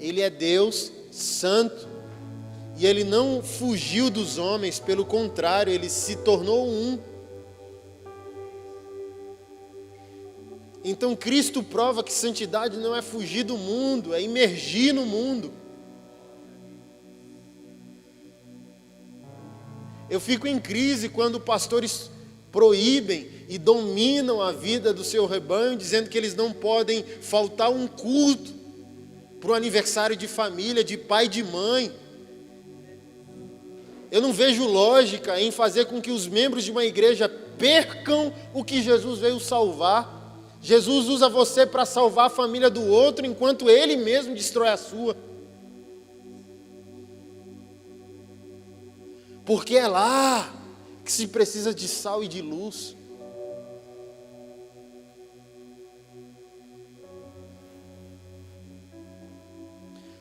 Ele é Deus santo, E ele não fugiu dos homens, pelo contrário, ele se tornou um. Então Cristo prova que santidade não é fugir do mundo, é imergir no mundo. Eu fico em crise quando pastores proíbem e dominam a vida do seu rebanho, dizendo que eles não podem faltar um culto para o aniversário de família, de pai e de mãe. Eu não vejo lógica em fazer com que os membros de uma igreja percam o que Jesus veio salvar. Jesus usa você para salvar a família do outro, enquanto Ele mesmo destrói a sua. Porque é lá que se precisa de sal e de luz.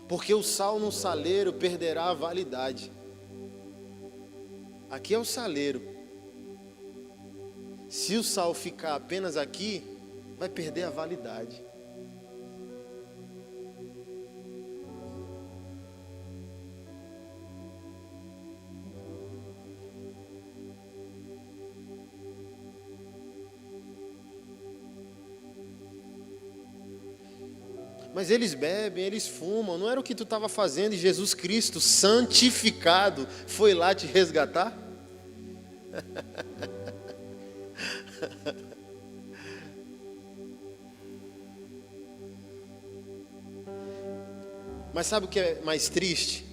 Porque o sal no saleiro perderá a validade. Aqui é o saleiro. Se o sal ficar apenas aqui, vai perder a validade. Mas eles bebem, eles fumam. Não era o que tu estava fazendo e Jesus Cristo, santificado, foi lá te resgatar? Mas sabe o que é mais triste?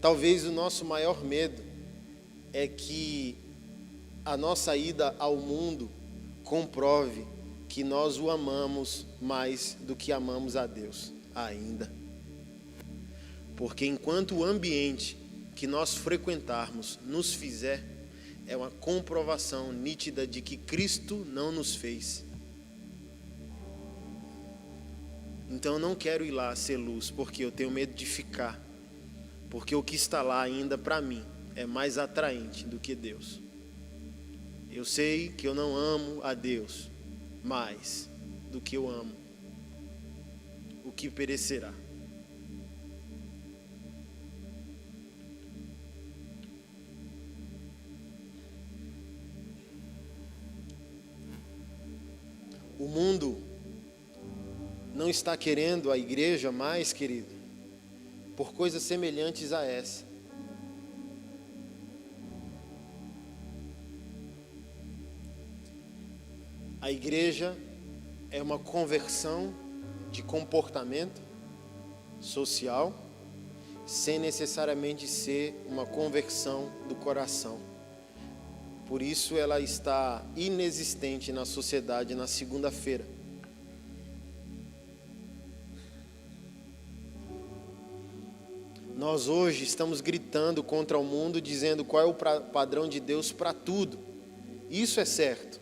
Talvez o nosso maior medo é que a nossa ida ao mundo comprove que nós o amamos mais do que amamos a Deus ainda. Porque enquanto o ambiente que nós frequentarmos nos fizer, é uma comprovação nítida de que Cristo não nos fez. Então eu não quero ir lá ser luz, porque eu tenho medo de ficar. Porque o que está lá ainda para mim é mais atraente do que Deus. Eu sei que eu não amo a Deus mais do que eu amo o que perecerá. O mundo não está querendo a igreja mais, querido, por coisas semelhantes a essa. A igreja é uma conversão de comportamento social, sem necessariamente ser uma conversão do coração. Por isso ela está inexistente na sociedade na segunda-feira. Nós hoje estamos gritando contra o mundo, dizendo qual é o padrão de Deus para tudo. Isso é certo.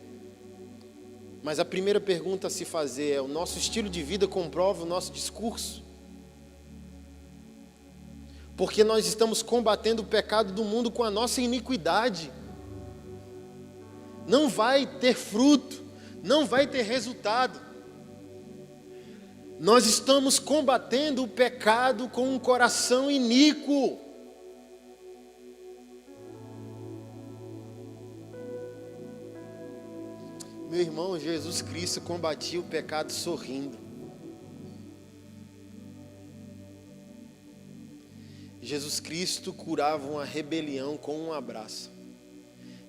Mas a primeira pergunta a se fazer é: o nosso estilo de vida comprova o nosso discurso? Porque nós estamos combatendo o pecado do mundo com a nossa iniquidade. Não vai ter fruto, não vai ter resultado. Nós estamos combatendo o pecado com um coração iníquo. Meu irmão, Jesus Cristo combatia o pecado sorrindo. Jesus Cristo curava uma rebelião com um abraço.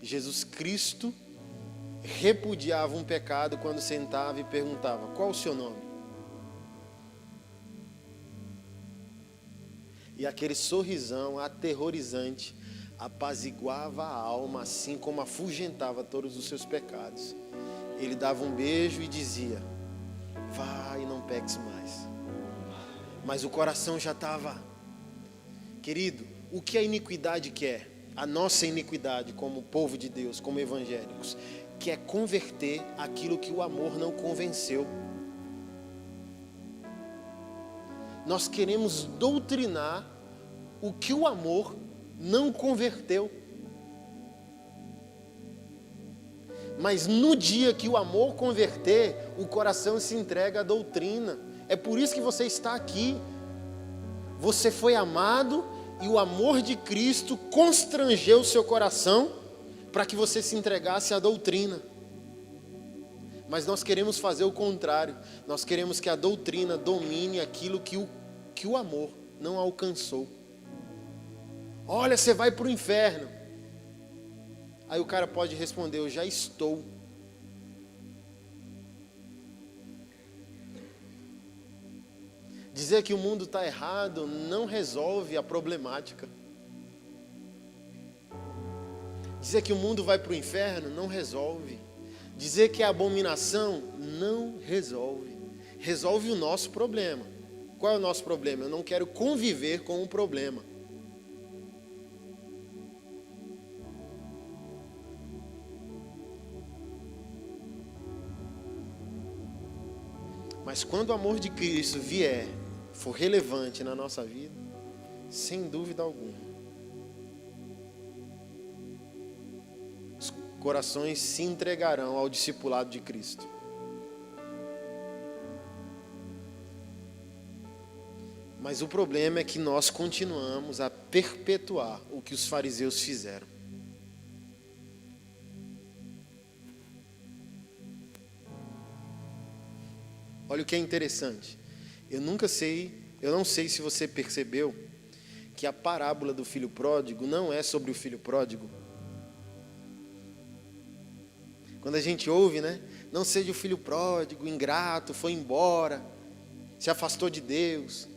Jesus Cristo repudiava um pecado quando sentava e perguntava: qual o seu nome? E aquele sorrisão aterrorizante apaziguava a alma, assim como afugentava todos os seus pecados. Ele dava um beijo e dizia: vai e não peques mais. Mas o coração já estava... Querido, o que a iniquidade quer? A nossa iniquidade como povo de Deus, como evangélicos, quer converter aquilo que o amor não convenceu. Nós queremos doutrinar o que o amor não converteu. Mas no dia que o amor converter, o coração se entrega à doutrina. É por isso que você está aqui. Você foi amado e o amor de Cristo constrangeu o seu coração para que você se entregasse à doutrina. Mas nós queremos fazer o contrário. Nós queremos que a doutrina domine aquilo que o amor não alcançou. Olha, você vai para o inferno. Aí o cara pode responder: eu já estou. Dizer que o mundo está errado não resolve a problemática. Dizer que o mundo vai para o inferno não resolve. Dizer que é abominação não resolve. Resolve o nosso problema. Qual é o nosso problema? Eu não quero conviver com o problema. Mas quando o amor de Cristo vier, for relevante na nossa vida, sem dúvida alguma, os corações se entregarão ao discipulado de Cristo. Mas o problema é que nós continuamos a perpetuar o que os fariseus fizeram. Olha o que é interessante. Eu não sei se você percebeu que a parábola do filho pródigo não é sobre o filho pródigo. Quando a gente ouve, né? Não seja o filho pródigo, ingrato, foi embora, se afastou de Deus,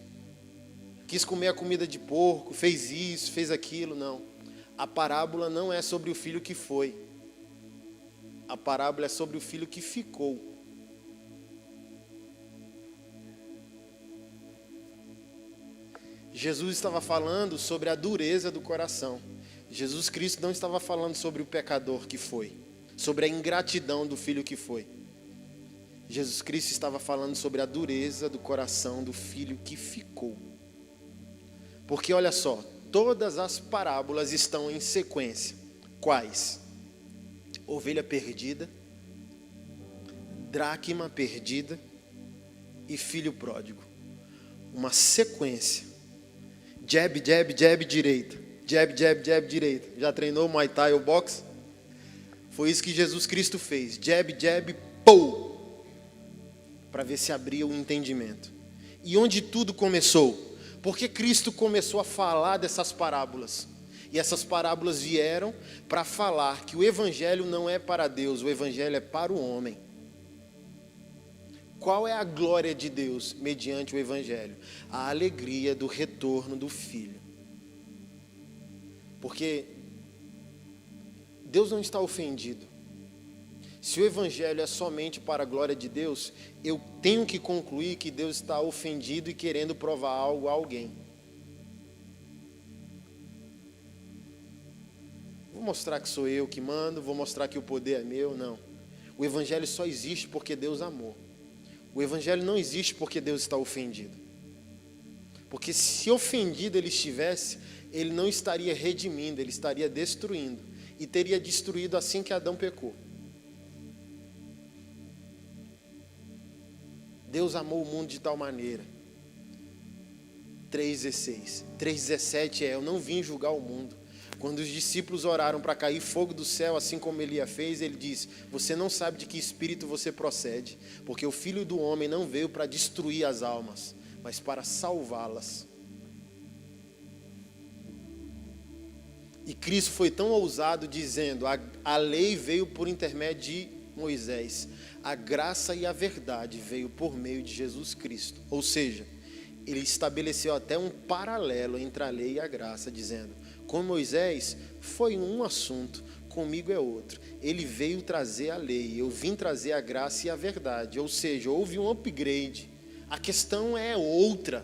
quis comer a comida de porco, fez isso, fez aquilo. Não. A parábola não é sobre o filho que foi. A parábola é sobre o filho que ficou. Jesus estava falando sobre a dureza do coração. Jesus Cristo não estava falando sobre o pecador que foi, sobre a ingratidão do filho que foi. Jesus Cristo estava falando sobre a dureza do coração do filho que ficou. Porque olha só, todas as parábolas estão em sequência. Quais? Ovelha perdida, dracma perdida e filho pródigo. Uma sequência. Jab, jab, jab, direita. Jab, jab, jab, direita. Já treinou Muay Thai ou boxe? Foi isso que Jesus Cristo fez. Jab, jab, pou. Para ver se abria o entendimento. E onde tudo começou? Porque Cristo começou a falar dessas parábolas. E essas parábolas vieram para falar que o Evangelho não é para Deus, o Evangelho é para o homem. Qual é a glória de Deus mediante o Evangelho? A alegria do retorno do Filho. Porque Deus não está ofendido. Se o Evangelho é somente para a glória de Deus, eu tenho que concluir que Deus está ofendido e querendo provar algo a alguém. Vou mostrar que sou eu que mando, vou mostrar que o poder é meu, não. O Evangelho só existe porque Deus amou. O Evangelho não existe porque Deus está ofendido. Porque se ofendido ele estivesse, ele não estaria redimindo, ele estaria destruindo. E teria destruído assim que Adão pecou. Deus amou o mundo de tal maneira. 3,16. 3,17 eu não vim julgar o mundo. Quando os discípulos oraram para cair fogo do céu, assim como Elias fez, ele diz: você não sabe de que espírito você procede, porque o Filho do Homem não veio para destruir as almas, mas para salvá-las. E Cristo foi tão ousado dizendo: a lei veio por intermédio de Moisés, a graça e a verdade veio por meio de Jesus Cristo. Ou seja, ele estabeleceu até um paralelo entre a lei e a graça, dizendo: com Moisés foi um assunto, comigo é outro. Ele veio trazer a lei, eu vim trazer a graça e a verdade. Ou seja, houve um upgrade. A questão é outra.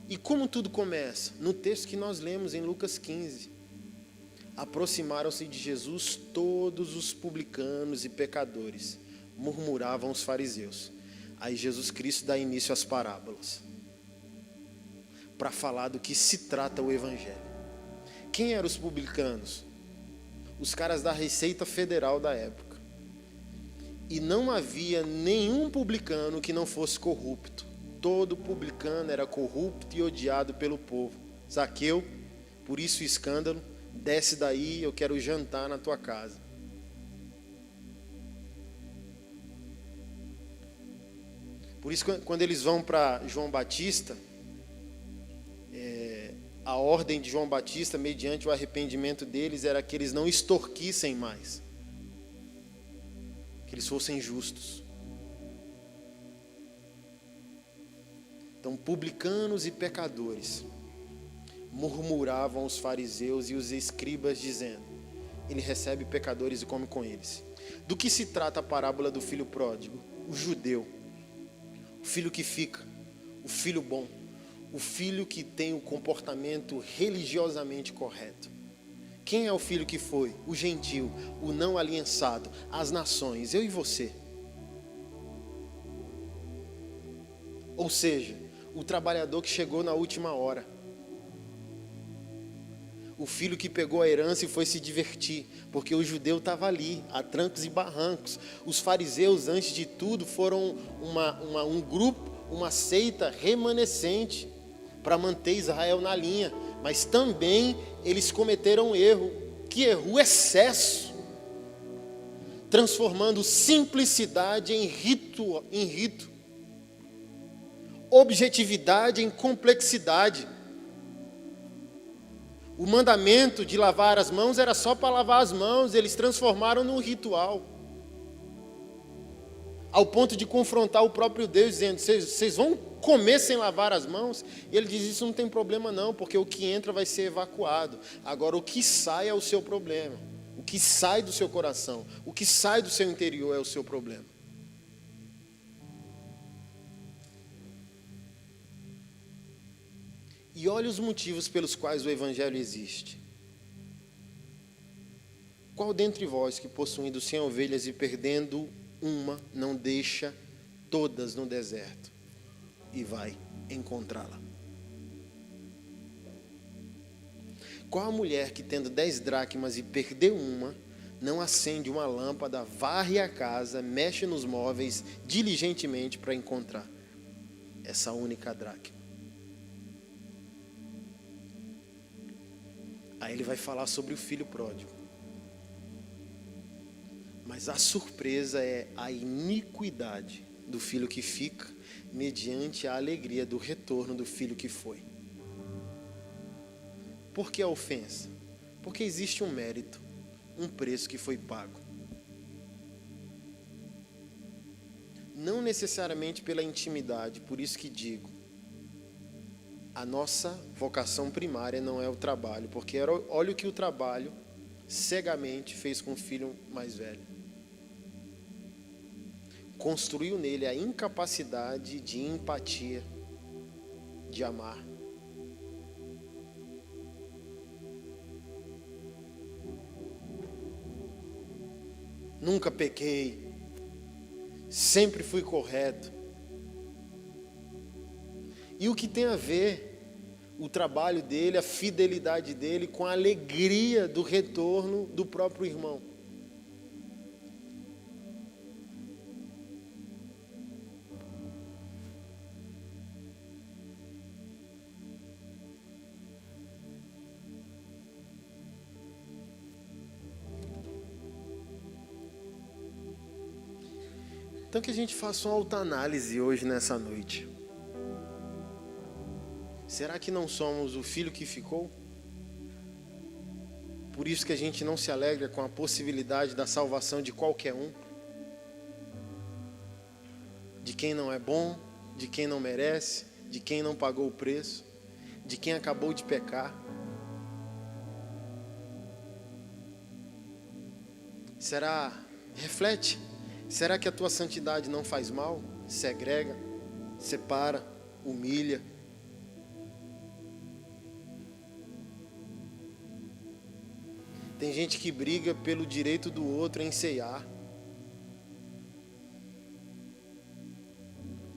E como tudo começa? No texto que nós lemos em Lucas 15. Aproximaram-se de Jesus todos os publicanos e pecadores, murmuravam os fariseus. Aí Jesus Cristo dá início às parábolas, para falar do que se trata o Evangelho. Quem eram os publicanos? Os caras da Receita Federal da época. E não havia nenhum publicano que não fosse corrupto. Todo publicano era corrupto e odiado pelo povo. Zaqueu, por isso o escândalo, desce daí, eu quero jantar na tua casa. Por isso, quando eles vão para João Batista, a ordem de João Batista, mediante o arrependimento deles, era que eles não extorquissem mais, que eles fossem justos. Então, publicanos e pecadores murmuravam os fariseus e os escribas, dizendo: ele recebe pecadores e come com eles. Do que se trata a parábola do filho pródigo? O judeu, o filho que fica, o filho bom, o filho que tem o comportamento religiosamente correto. Quem é o filho que foi? O gentil, o não aliançado, as nações, eu e você. Ou seja, o trabalhador que chegou na última hora. O filho que pegou a herança e foi se divertir, porque o judeu estava ali, a trancos e barrancos. Os fariseus, antes de tudo, foram um grupo, uma seita remanescente para manter Israel na linha. Mas também eles cometeram um erro. Que erro? O excesso. Transformando simplicidade em rito. Objetividade em complexidade. O mandamento de lavar as mãos era só para lavar as mãos, eles transformaram num ritual. Ao ponto de confrontar o próprio Deus, dizendo: vocês vão comer sem lavar as mãos? E ele diz: isso não tem problema não, porque o que entra vai ser evacuado. Agora o que sai é o seu problema. O que sai do seu coração, o que sai do seu interior é o seu problema. E olha os motivos pelos quais o Evangelho existe. Qual dentre vós que possuindo 100 ovelhas e perdendo uma, não deixa todas no deserto e vai encontrá-la? Qual a mulher que tendo 10 dracmas e perdeu uma, não acende uma lâmpada, varre a casa, mexe nos móveis diligentemente para encontrar essa única dracma? Aí ele vai falar sobre o filho pródigo. Mas a surpresa é a iniquidade do filho que fica, mediante a alegria do retorno do filho que foi. Por que a ofensa? Porque existe um mérito, um preço que foi pago. Não necessariamente pela intimidade, por isso que digo, a nossa vocação primária não é o trabalho, porque olha o que o trabalho cegamente fez com o filho mais velho. Construiu nele a incapacidade de empatia, de amar. Nunca pequei, sempre fui correto. E o que tem a ver o trabalho dele, a fidelidade dele com a alegria do retorno do próprio irmão? Então que a gente faça uma autoanálise hoje nessa noite. Será que não somos o filho que ficou? Por isso que a gente não se alegra com a possibilidade da salvação de qualquer um? De quem não é bom, de quem não merece, de quem não pagou o preço, de quem acabou de pecar? Reflete, será que a tua santidade não faz mal? Segrega, separa, humilha? Tem gente que briga pelo direito do outro em ceiar,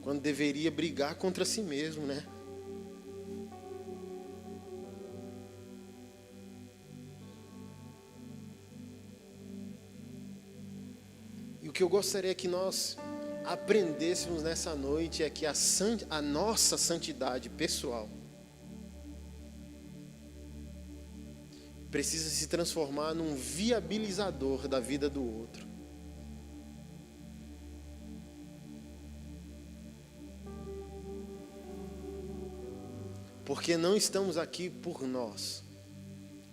quando deveria brigar contra si mesmo, né? E o que eu gostaria que nós aprendêssemos nessa noite é que a nossa santidade pessoal precisa se transformar num viabilizador da vida do outro. Porque não estamos aqui por nós.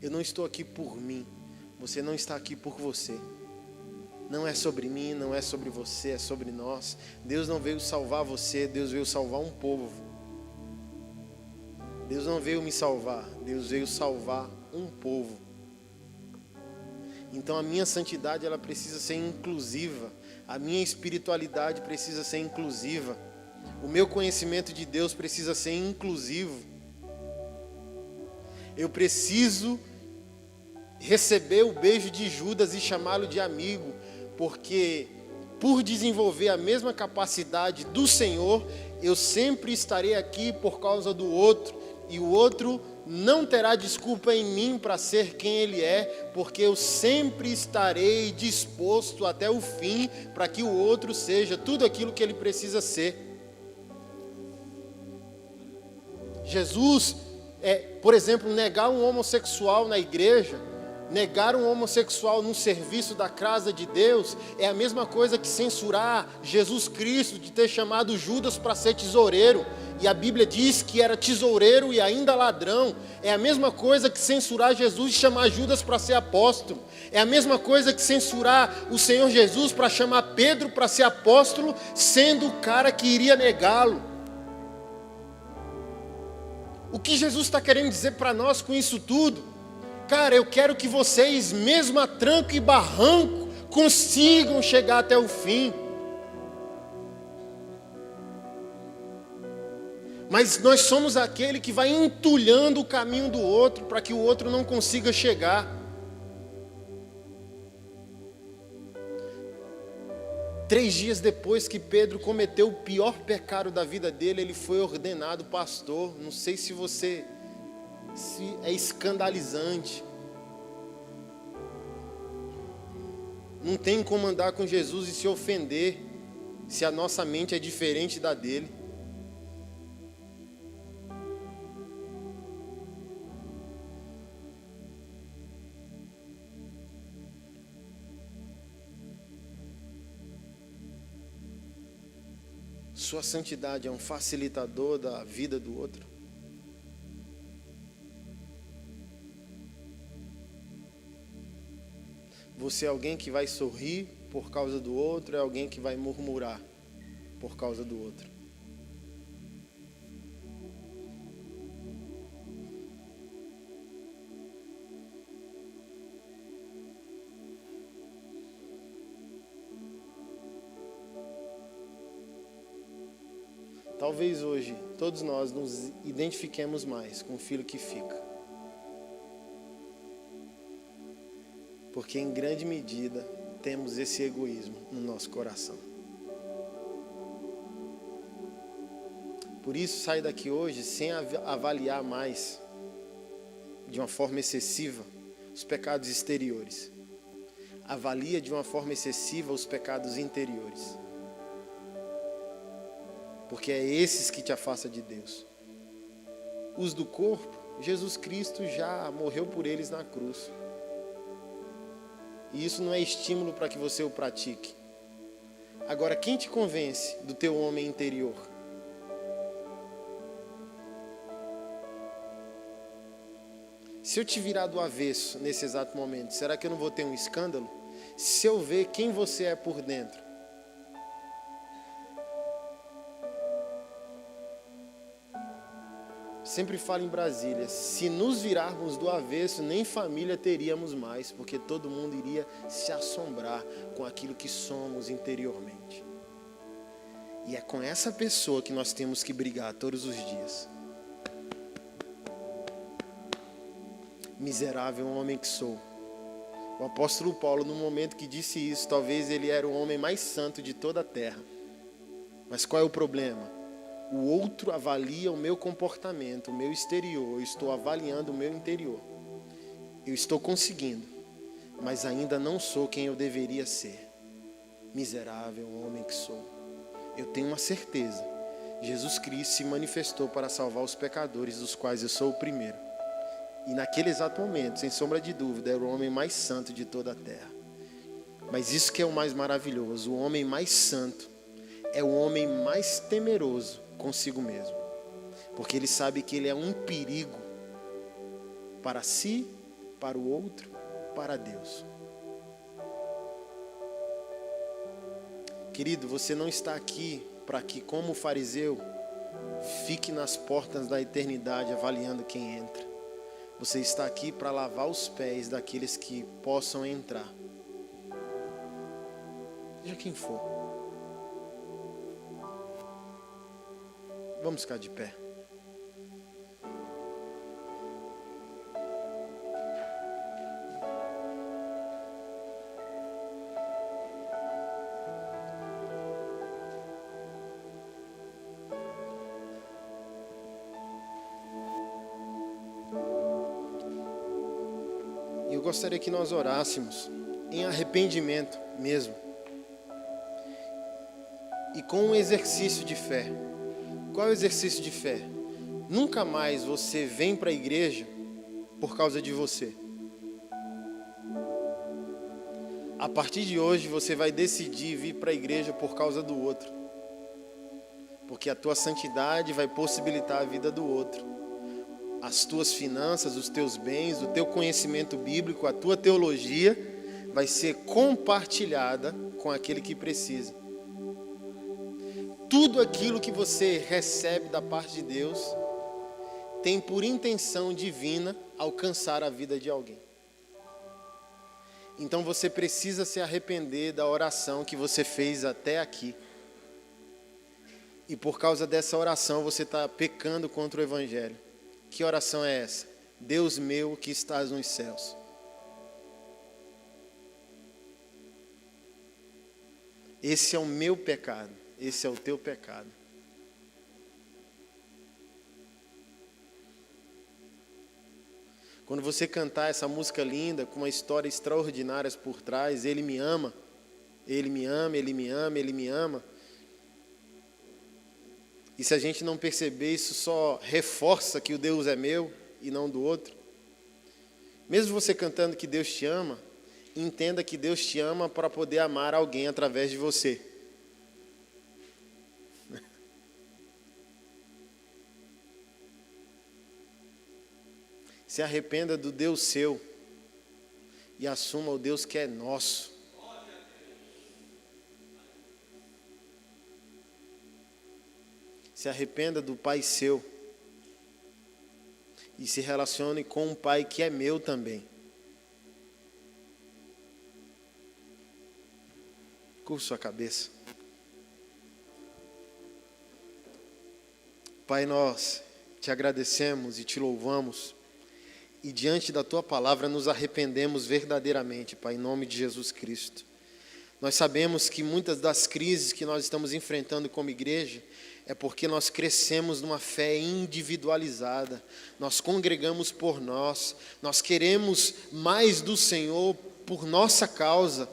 Eu não estou aqui por mim. Você não está aqui por você. Não é sobre mim, não é sobre você, é sobre nós. Deus não veio salvar você, Deus veio salvar um povo. Deus não veio me salvar, Deus veio salvar um povo. Então a minha santidade, ela precisa ser inclusiva. A minha espiritualidade precisa ser inclusiva. O meu conhecimento de Deus precisa ser inclusivo. Eu preciso receber o beijo de Judas e chamá-lo de amigo, porque por desenvolver a mesma capacidade do Senhor, eu sempre estarei aqui por causa do outro, e o outro não terá desculpa em mim para ser quem ele é, porque eu sempre estarei disposto até o fim para que o outro seja tudo aquilo que ele precisa ser. Jesus, por exemplo, negar um homossexual na igreja, negar um homossexual no serviço da casa de Deus, é a mesma coisa que censurar Jesus Cristo de ter chamado Judas para ser tesoureiro, e a Bíblia diz que era tesoureiro e ainda ladrão. É a mesma coisa que censurar Jesus e chamar Judas para ser apóstolo. É a mesma coisa que censurar o Senhor Jesus para chamar Pedro para ser apóstolo, sendo o cara que iria negá-lo. O que Jesus está querendo dizer para nós com isso tudo? Cara, eu quero que vocês, mesmo a tranco e barranco, consigam chegar até o fim. Mas nós somos aquele que vai entulhando o caminho do outro para que o outro não consiga chegar. Três dias depois que Pedro cometeu o pior pecado da vida dele, ele foi ordenado pastor. Não sei se é escandalizante. Não tem como andar com Jesus e se ofender se a nossa mente é diferente da dele. Sua santidade é um facilitador da vida do outro? Você é alguém que vai sorrir por causa do outro, é alguém que vai murmurar por causa do outro? Talvez hoje todos nós nos identifiquemos mais com o filho que fica. Porque em grande medida temos esse egoísmo no nosso coração. Por isso sai daqui hoje sem avaliar mais, de uma forma excessiva, os pecados exteriores. Avalia de uma forma excessiva os pecados interiores. Porque é esses que te afastam de Deus. Os do corpo, Jesus Cristo já morreu por eles na cruz. E isso não é estímulo para que você o pratique. Agora, quem te convence do teu homem interior? Se eu te virar do avesso nesse exato momento, será que eu não vou ter um escândalo? Se eu ver quem você é por dentro. Sempre falo em Brasília, se nos virarmos do avesso, nem família teríamos mais, porque todo mundo iria se assombrar com aquilo que somos interiormente. E é com essa pessoa que nós temos que brigar todos os dias. Miserável homem que sou. O apóstolo Paulo, no momento que disse isso, talvez ele era o homem mais santo de toda a terra. Mas qual é o problema? O outro avalia o meu comportamento, o meu exterior. Eu estou avaliando o meu interior. Eu estou conseguindo, mas ainda não sou quem eu deveria ser. Miserável homem que sou. Eu tenho uma certeza. Jesus Cristo se manifestou para salvar os pecadores, dos quais eu sou o primeiro. E naquele exato momento, sem sombra de dúvida, era o homem mais santo de toda a terra. Mas isso que é o mais maravilhoso, o homem mais santo é o homem mais temeroso consigo mesmo. Porque ele sabe que ele é um perigo para si, para o outro, para Deus. Querido, você não está aqui para que, como fariseu, fique nas portas da eternidade avaliando quem entra. Você está aqui para lavar os pés daqueles que possam entrar. Seja quem for. Vamos ficar de pé. Eu gostaria que nós orássemos em arrependimento mesmo. E com um exercício de fé. Qual é o exercício de fé? Nunca mais você vem para a igreja por causa de você. A partir de hoje você vai decidir vir para a igreja por causa do outro. Porque a tua santidade vai possibilitar a vida do outro. As tuas finanças, os teus bens, o teu conhecimento bíblico, a tua teologia vai ser compartilhada com aquele que precisa. Tudo aquilo que você recebe da parte de Deus tem por intenção divina alcançar a vida de alguém. Então você precisa se arrepender da oração que você fez até aqui. E por causa dessa oração você está pecando contra o Evangelho. Que oração é essa? Deus meu que estás nos céus. Esse é o meu pecado, esse é o teu pecado. Quando você cantar essa música linda, com uma história extraordinária por trás, Ele me ama, Ele me ama, Ele me ama, Ele me ama. E se a gente não perceber, isso só reforça que o Deus é meu e não do outro. Mesmo você cantando que Deus te ama, entenda que Deus te ama para poder amar alguém através de você. Se arrependa do Deus seu e assuma o Deus que é nosso. Se arrependa do pai seu e se relacione com um pai que é meu também. Curva sua cabeça. Pai, nós te agradecemos e te louvamos e diante da tua palavra nos arrependemos verdadeiramente, Pai, em nome de Jesus Cristo. Nós sabemos que muitas das crises que nós estamos enfrentando como igreja é porque nós crescemos numa fé individualizada, nós congregamos por nós queremos mais do Senhor por nossa causa,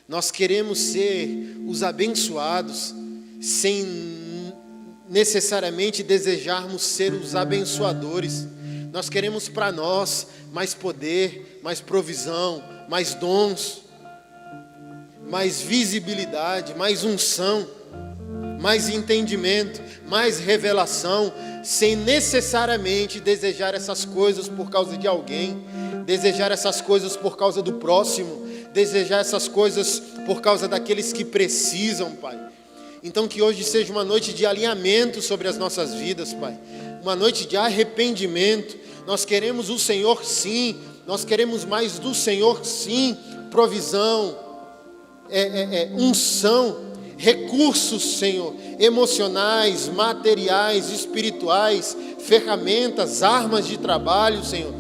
nós queremos ser os abençoados, sem necessariamente desejarmos ser os abençoadores. Nós queremos para nós mais poder, mais provisão, mais dons, mais visibilidade, mais unção, mais entendimento, mais revelação, sem necessariamente desejar essas coisas por causa de alguém, desejar essas coisas por causa do próximo, desejar essas coisas por causa daqueles que precisam, Pai. Então que hoje seja uma noite de alinhamento sobre as nossas vidas, Pai, uma noite de arrependimento. Nós queremos o Senhor sim, nós queremos mais do Senhor sim, provisão, unção, recursos, Senhor, emocionais, materiais, espirituais, ferramentas, armas de trabalho, Senhor,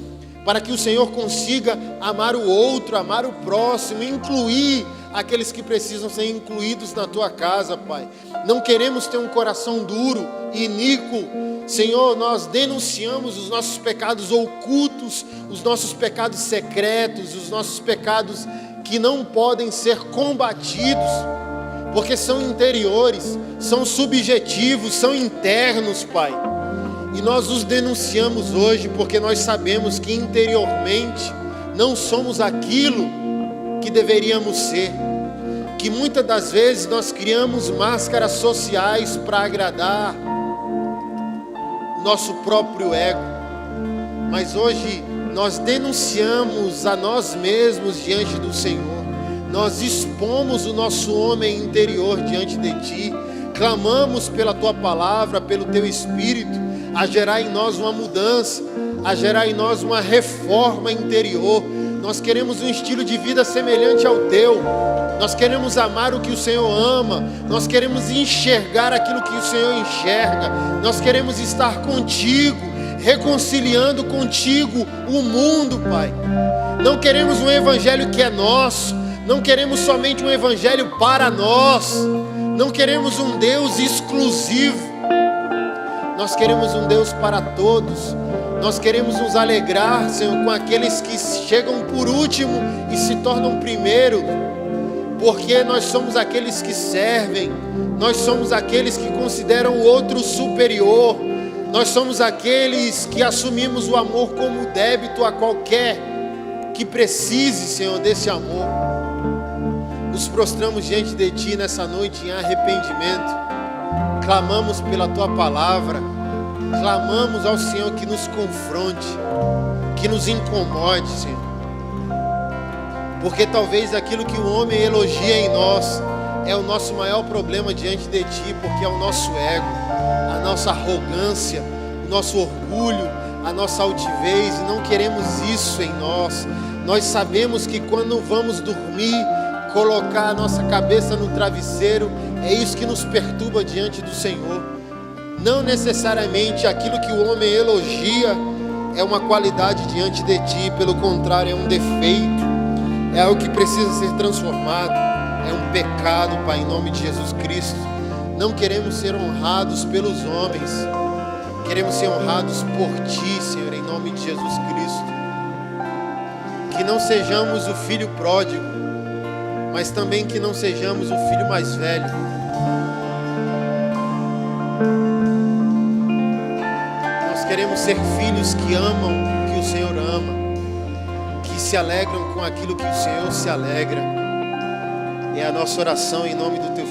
para que o Senhor consiga amar o outro, amar o próximo, incluir aqueles que precisam ser incluídos na tua casa, Pai. Não queremos ter um coração duro e iníquo, Senhor. Nós denunciamos os nossos pecados ocultos, os nossos pecados secretos, os nossos pecados que não podem ser combatidos, porque são interiores, são subjetivos, são internos, Pai. E nós os denunciamos hoje porque nós sabemos que interiormente não somos aquilo que deveríamos ser, que muitas das vezes nós criamos máscaras sociais para agradar o nosso próprio ego, mas hoje nós denunciamos a nós mesmos diante do Senhor, nós expomos o nosso homem interior diante de Ti, clamamos pela Tua palavra, pelo Teu Espírito, a gerar em nós uma mudança, a gerar em nós uma reforma interior. Nós queremos um estilo de vida semelhante ao Teu, nós queremos amar o que o Senhor ama, nós queremos enxergar aquilo que o Senhor enxerga, nós queremos estar contigo, reconciliando contigo o mundo, Pai. Não queremos um evangelho que é nosso, não queremos somente um evangelho para nós, não queremos um Deus exclusivo, nós queremos um Deus para todos. Nós queremos nos alegrar, Senhor, com aqueles que chegam por último e se tornam primeiro, porque nós somos aqueles que servem, nós somos aqueles que consideram o outro superior, nós somos aqueles que assumimos o amor como débito a qualquer que precise, Senhor, desse amor. Nos prostramos diante de Ti nessa noite em arrependimento, clamamos pela Tua palavra, clamamos ao Senhor que nos confronte, que nos incomode, Senhor, porque talvez aquilo que o homem elogia em nós é o nosso maior problema diante de Ti, porque é o nosso ego, a nossa arrogância, o nosso orgulho, a nossa altivez, e não queremos isso em nós. Nós sabemos que quando vamos dormir, colocar a nossa cabeça no travesseiro, é isso que nos perturba diante do Senhor. Não necessariamente aquilo que o homem elogia é uma qualidade diante de Ti, pelo contrário, é um defeito, é algo que precisa ser transformado, é um pecado, Pai, em nome de Jesus Cristo. Não queremos ser honrados pelos homens, queremos ser honrados por Ti, Senhor, em nome de Jesus Cristo. Que não sejamos o filho pródigo, mas também que não sejamos o filho mais velho. Nós queremos ser filhos que amam o que o Senhor ama, que se alegram com aquilo que o Senhor se alegra. É a nossa oração em nome do Teu